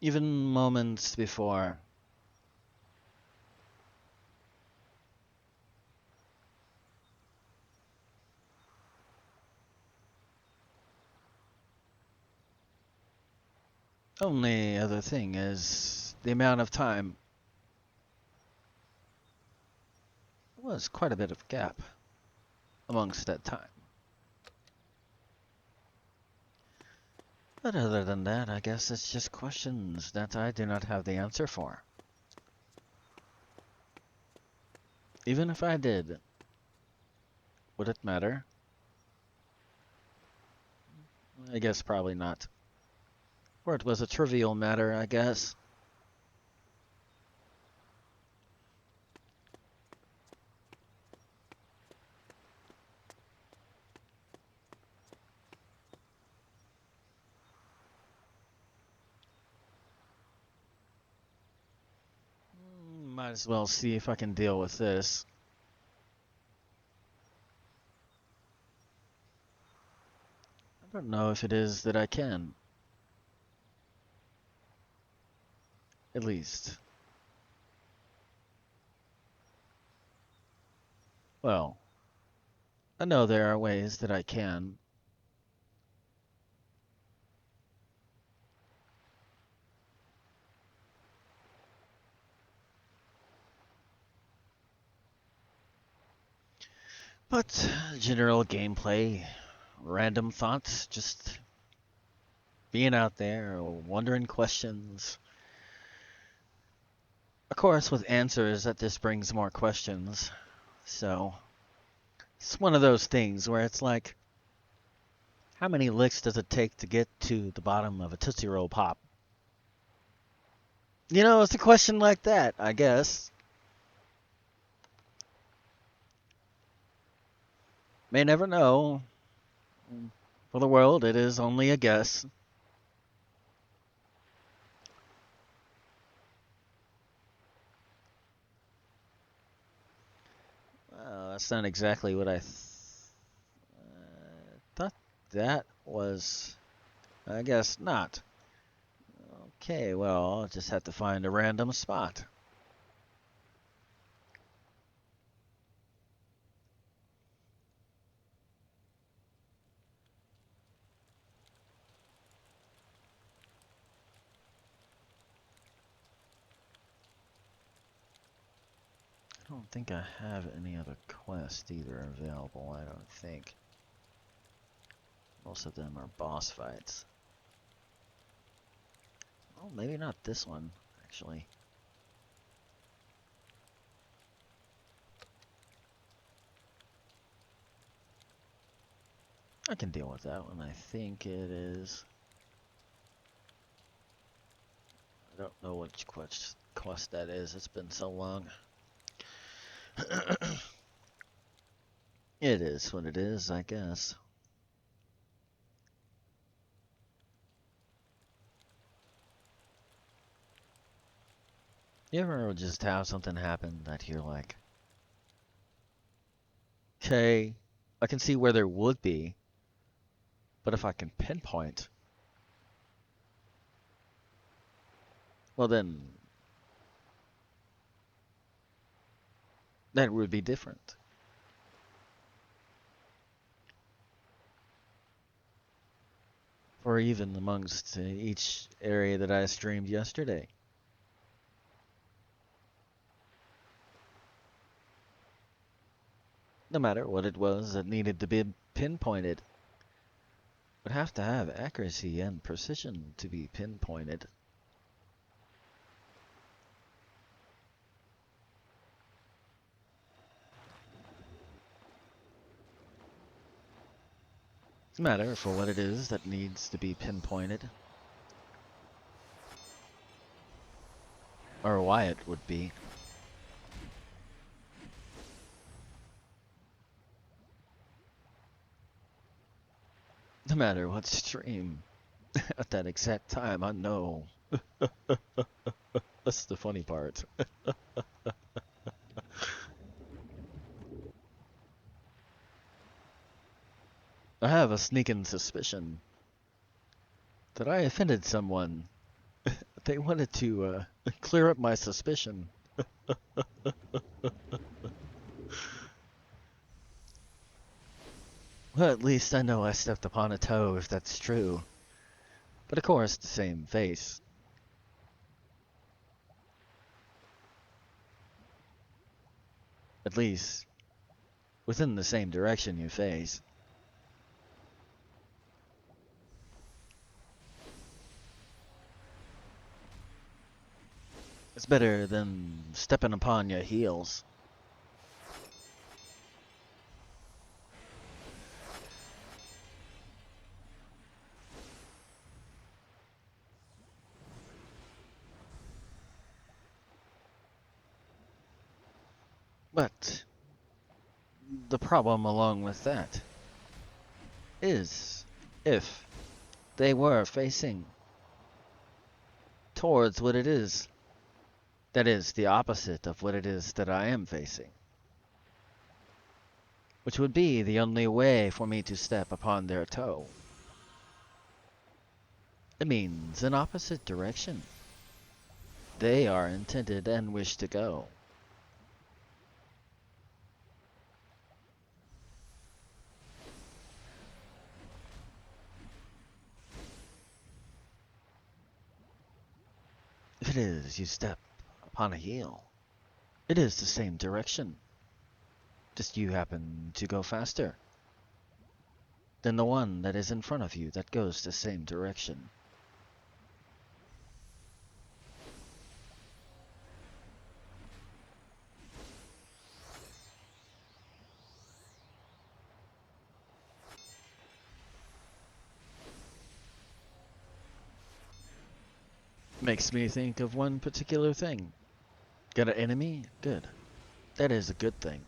Even moments before. Only other thing is the amount of time. There was quite a bit of gap amongst that time. But other than that, I guess it's just questions that I do not have the answer for. Even if I did, would it matter? I guess probably not. Or it was a trivial matter, I guess. Might as well see if I can deal with this. I don't know if it is that I can. At least. Well, I know there are ways that I can. But general gameplay, random thoughts, just being out there, wondering questions. Of course, with answers, that just brings more questions. So, it's one of those things where it's like, how many licks does it take to get to the bottom of a Tootsie Roll Pop? You know, it's a question like that, I guess. May never know. For the world, it is only a guess. That's not exactly what I thought that was. I guess not. Okay, well, I'll just have to find a random spot. I don't think I have any other quests either available, I don't think. Most of them are boss fights. Oh, maybe not this one, actually. I can deal with that one, I think it is. I don't know which quest that is, it's been so long. It is what it is, I guess. You ever just have something happen that you're like, okay, I can see where there would be, but if I can pinpoint, well then, that would be different. Or even amongst each area that I streamed yesterday. No matter what it was that needed to be pinpointed, would have to have accuracy and precision to be pinpointed. No matter for what it is that needs to be pinpointed. Or why it would be. No matter what stream at that exact time, I know. That's the funny part. I have a sneaking suspicion that I offended someone. They wanted to clear up my suspicion. Well, at least I know I stepped upon a toe if that's true. But of course, the same face. At least, within the same direction you face. It's better than stepping upon your heels. But the problem along with that is if they were facing towards what it is that is the opposite of what it is that I am facing, which would be the only way for me to step upon their toe. It means an opposite direction they are intended and wish to go. If it is you step upon a heel, it is the same direction. Just you happen to go faster than the one that is in front of you that goes the same direction. Makes me think of one particular thing. Got an enemy? Good. That is a good thing.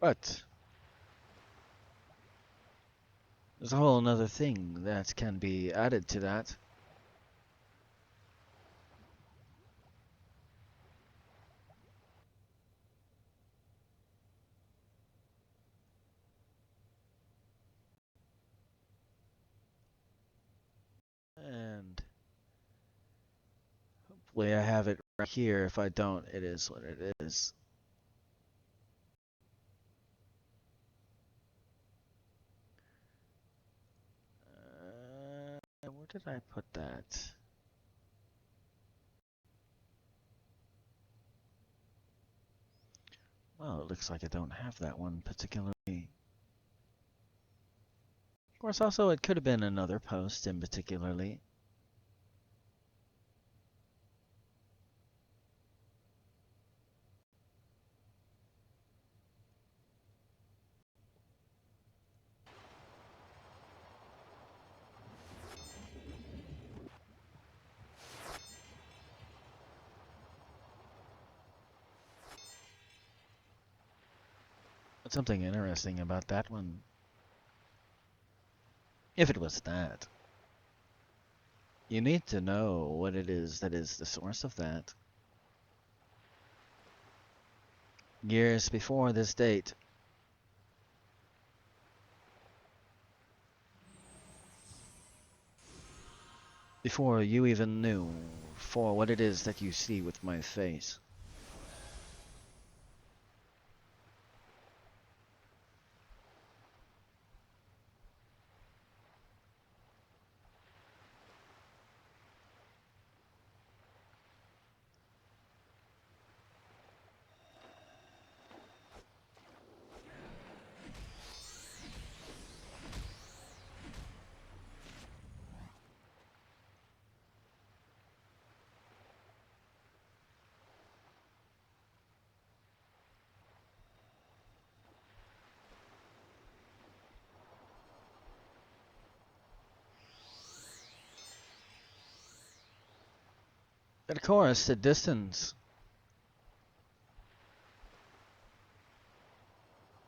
But there's a whole another thing that can be added to that. And hopefully I have it right here. If I don't, it is what it is. Where did I put that? Well, it looks like I don't have that one particularly. Of course, also it could have been another post in particularly. But something interesting about that one. If it was that. You need to know what it is that is the source of that. Years before this date, before you even knew for what it is that you see with my face. And of course, the distance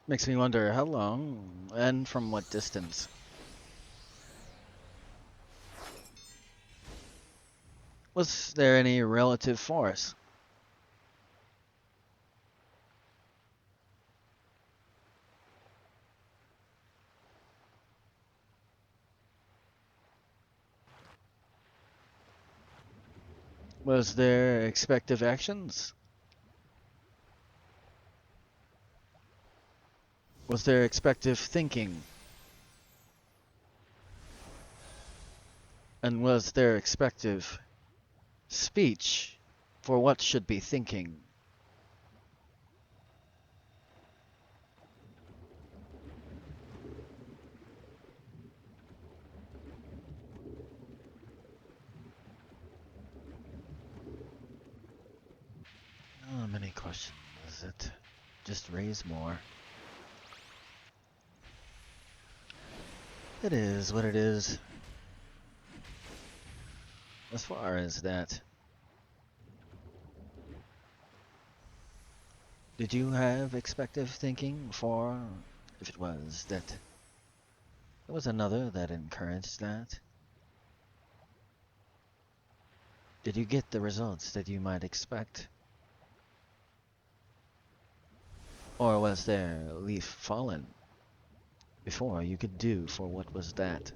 makes me wonder how long and from what distance. Was there any relative force? Was there expective actions? Was there expective thinking? And was there expective speech for what should be thinking? questions that just raise more. It is what it is. As far as that, did you have expective thinking for if it was that there was another that encouraged that? Did you get the results that you might expect? Or was there a leaf fallen before you could do for what was that?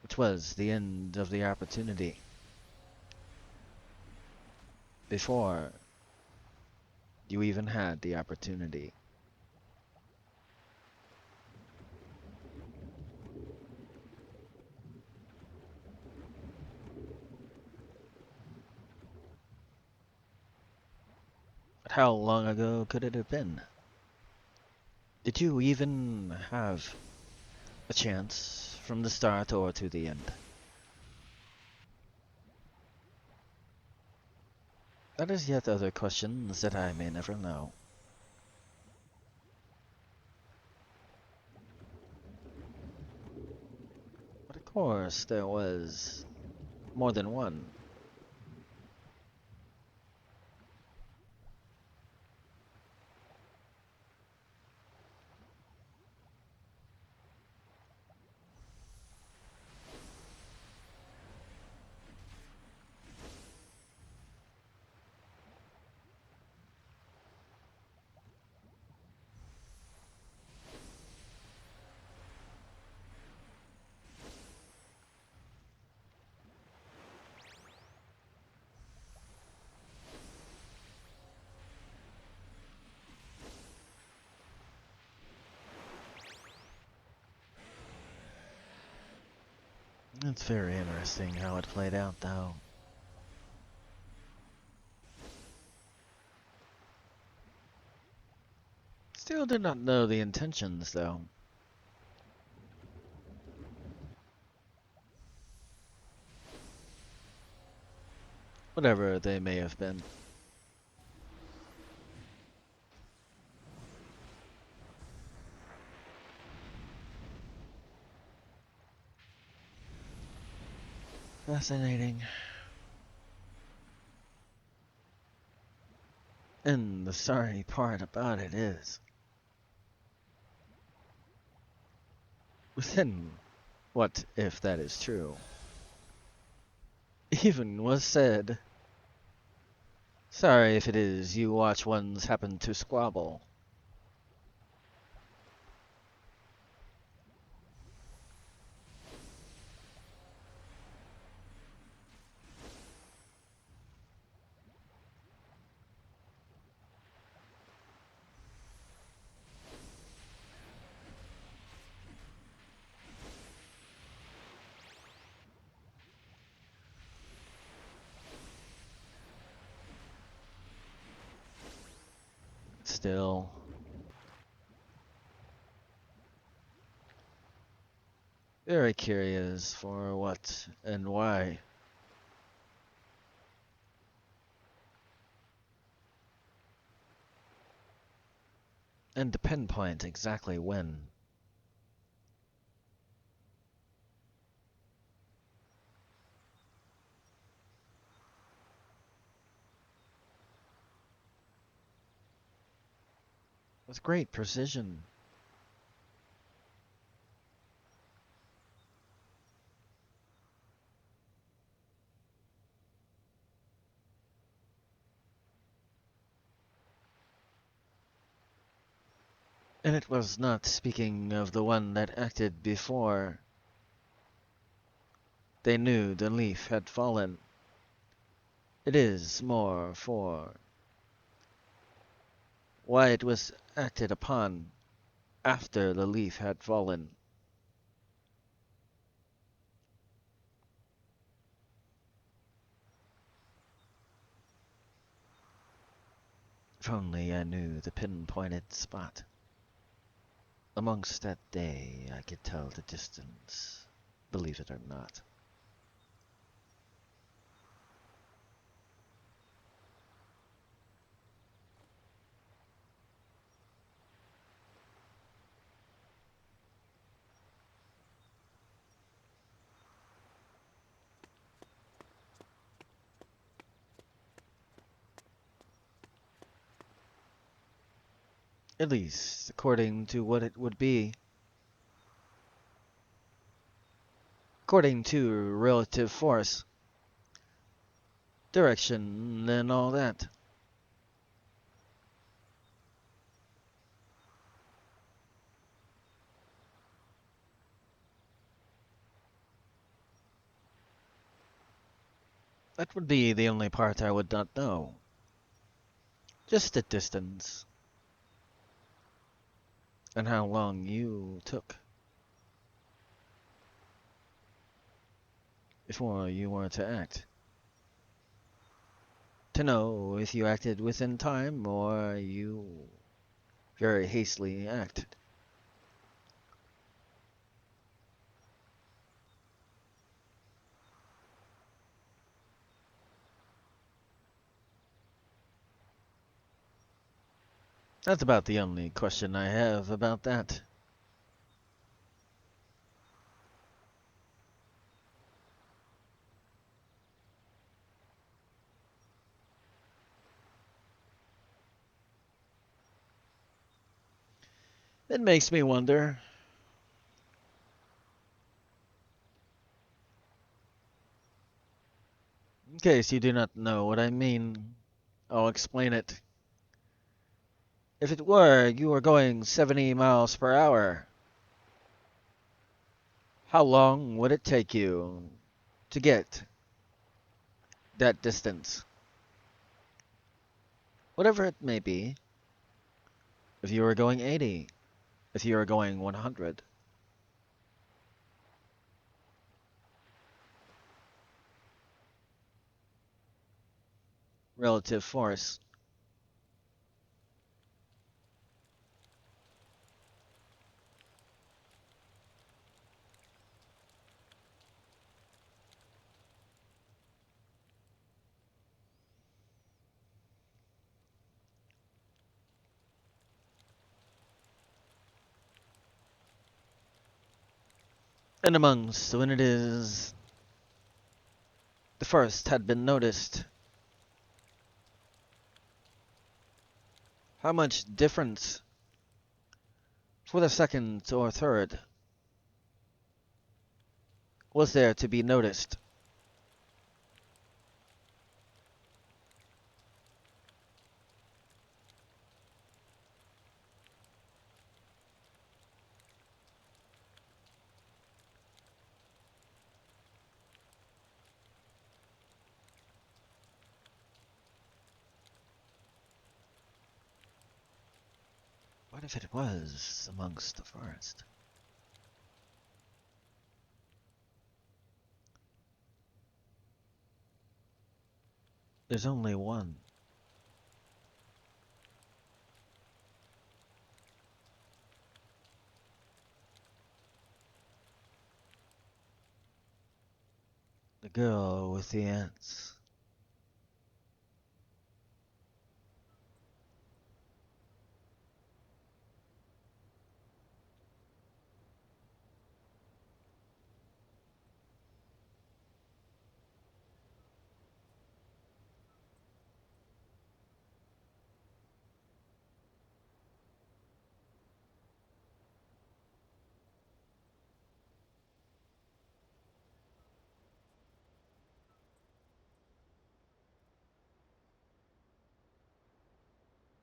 Which was the end of the opportunity. Before you even had the opportunity. But how long ago could it have been? Did you even have a chance from the start or to the end? That is yet other questions that I may never know. But of course, there was more than one. It's very interesting how it played out, though. Still did not know the intentions, though. Whatever they may have been. Fascinating. And the sorry part about it is, within what if that is true, even was said, sorry if it is you watch ones happen to squabble. Still, very curious for what and why. And to pinpoint exactly when. With great precision. And it was not speaking of the one that acted before they knew the leaf had fallen. It is more for why it was acted upon after the leaf had fallen. If only I knew the pinpointed spot. Amongst that day, I could tell the distance, believe it or not. At least, according to what it would be. According to relative force, direction, and all that. That would be the only part I would not know. Just the distance. And how long you took before you were to act. To know if you acted within time or you very hastily acted. That's about the only question I have about that. It makes me wonder. In case you do not know what I mean, I'll explain it. If it were you were going 70 miles per hour, how long would it take you to get that distance? Whatever it may be. If you were going 80, if you were going 100. Relative force. And amongst when it is the first had been noticed, how much difference for the second or third was there to be noticed? What if it was amongst the first? There's only one. The girl with the ants.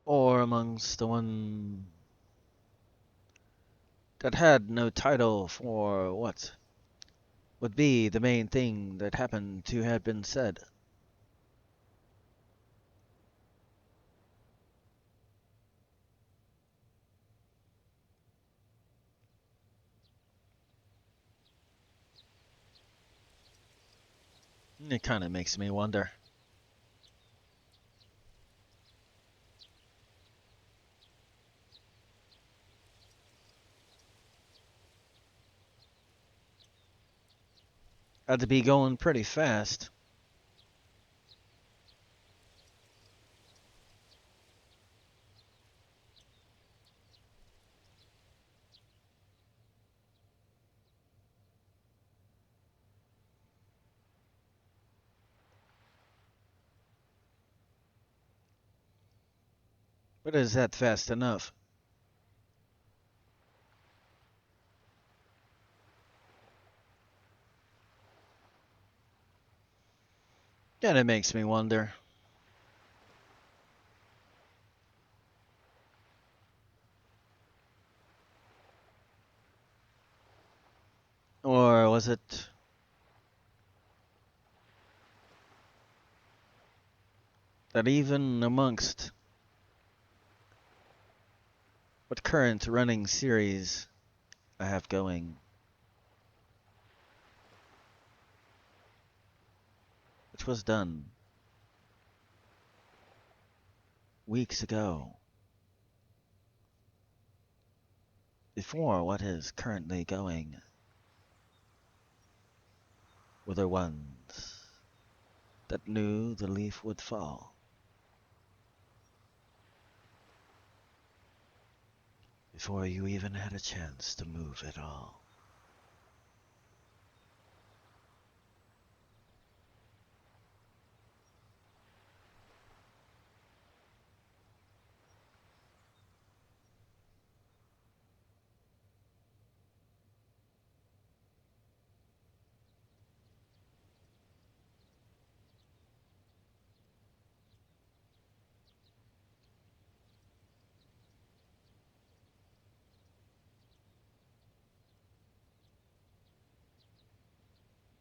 Or amongst the one that had no title for what would be the main thing that happened to have been said. It kind of makes me wonder. Had to be going pretty fast. But is that fast enough? And it makes me wonder. Or was it that even amongst what current running series I have going, which was done weeks ago, before what is currently going, were the ones that knew the leaf would fall before you even had a chance to move at all.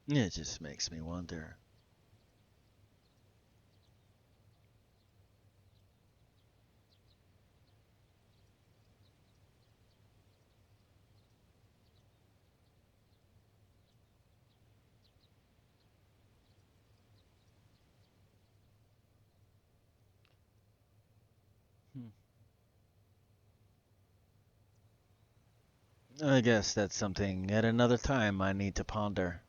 It just makes me wonder. Hmm. I guess that's something at another time I need to ponder.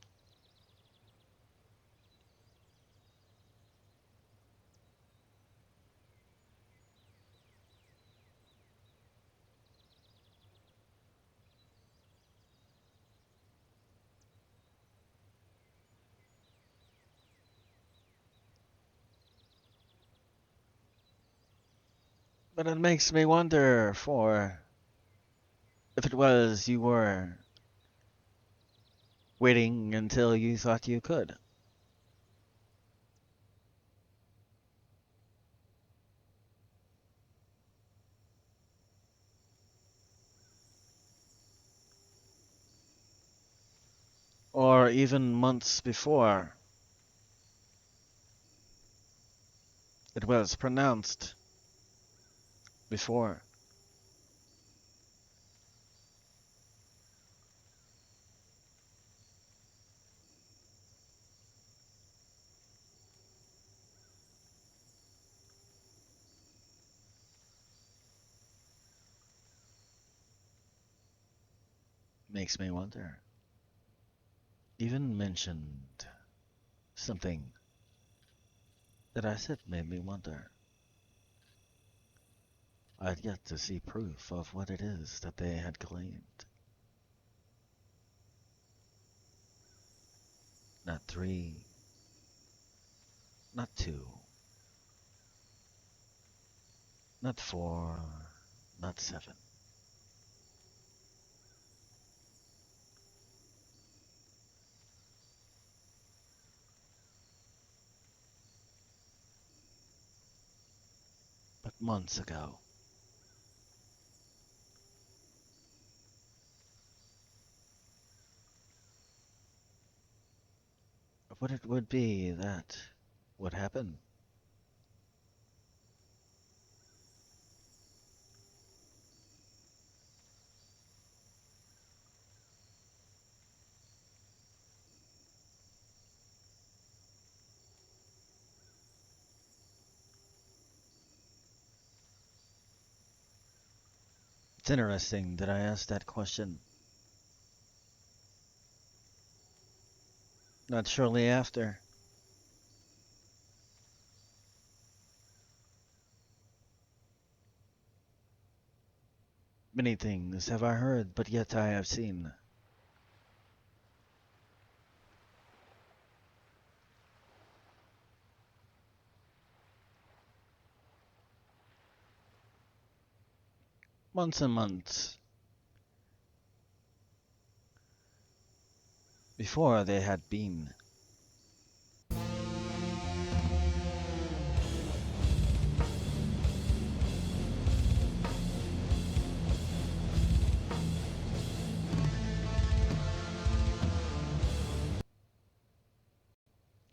But it makes me wonder for if it was you were waiting until you thought you could. Or even months before it was pronounced before. Makes me wonder. Even mentioned something that I said made me wonder. I'd yet to see proof of what it is that they had claimed. Not 3, not 2, not 4, not 7. But months ago. What it would be that would happen. It's interesting that I asked that question. Not shortly after. Many things have I heard, but yet I have seen. Months and months before they had been.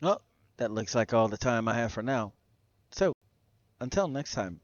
Well, that looks like all the time I have for now. So, until next time.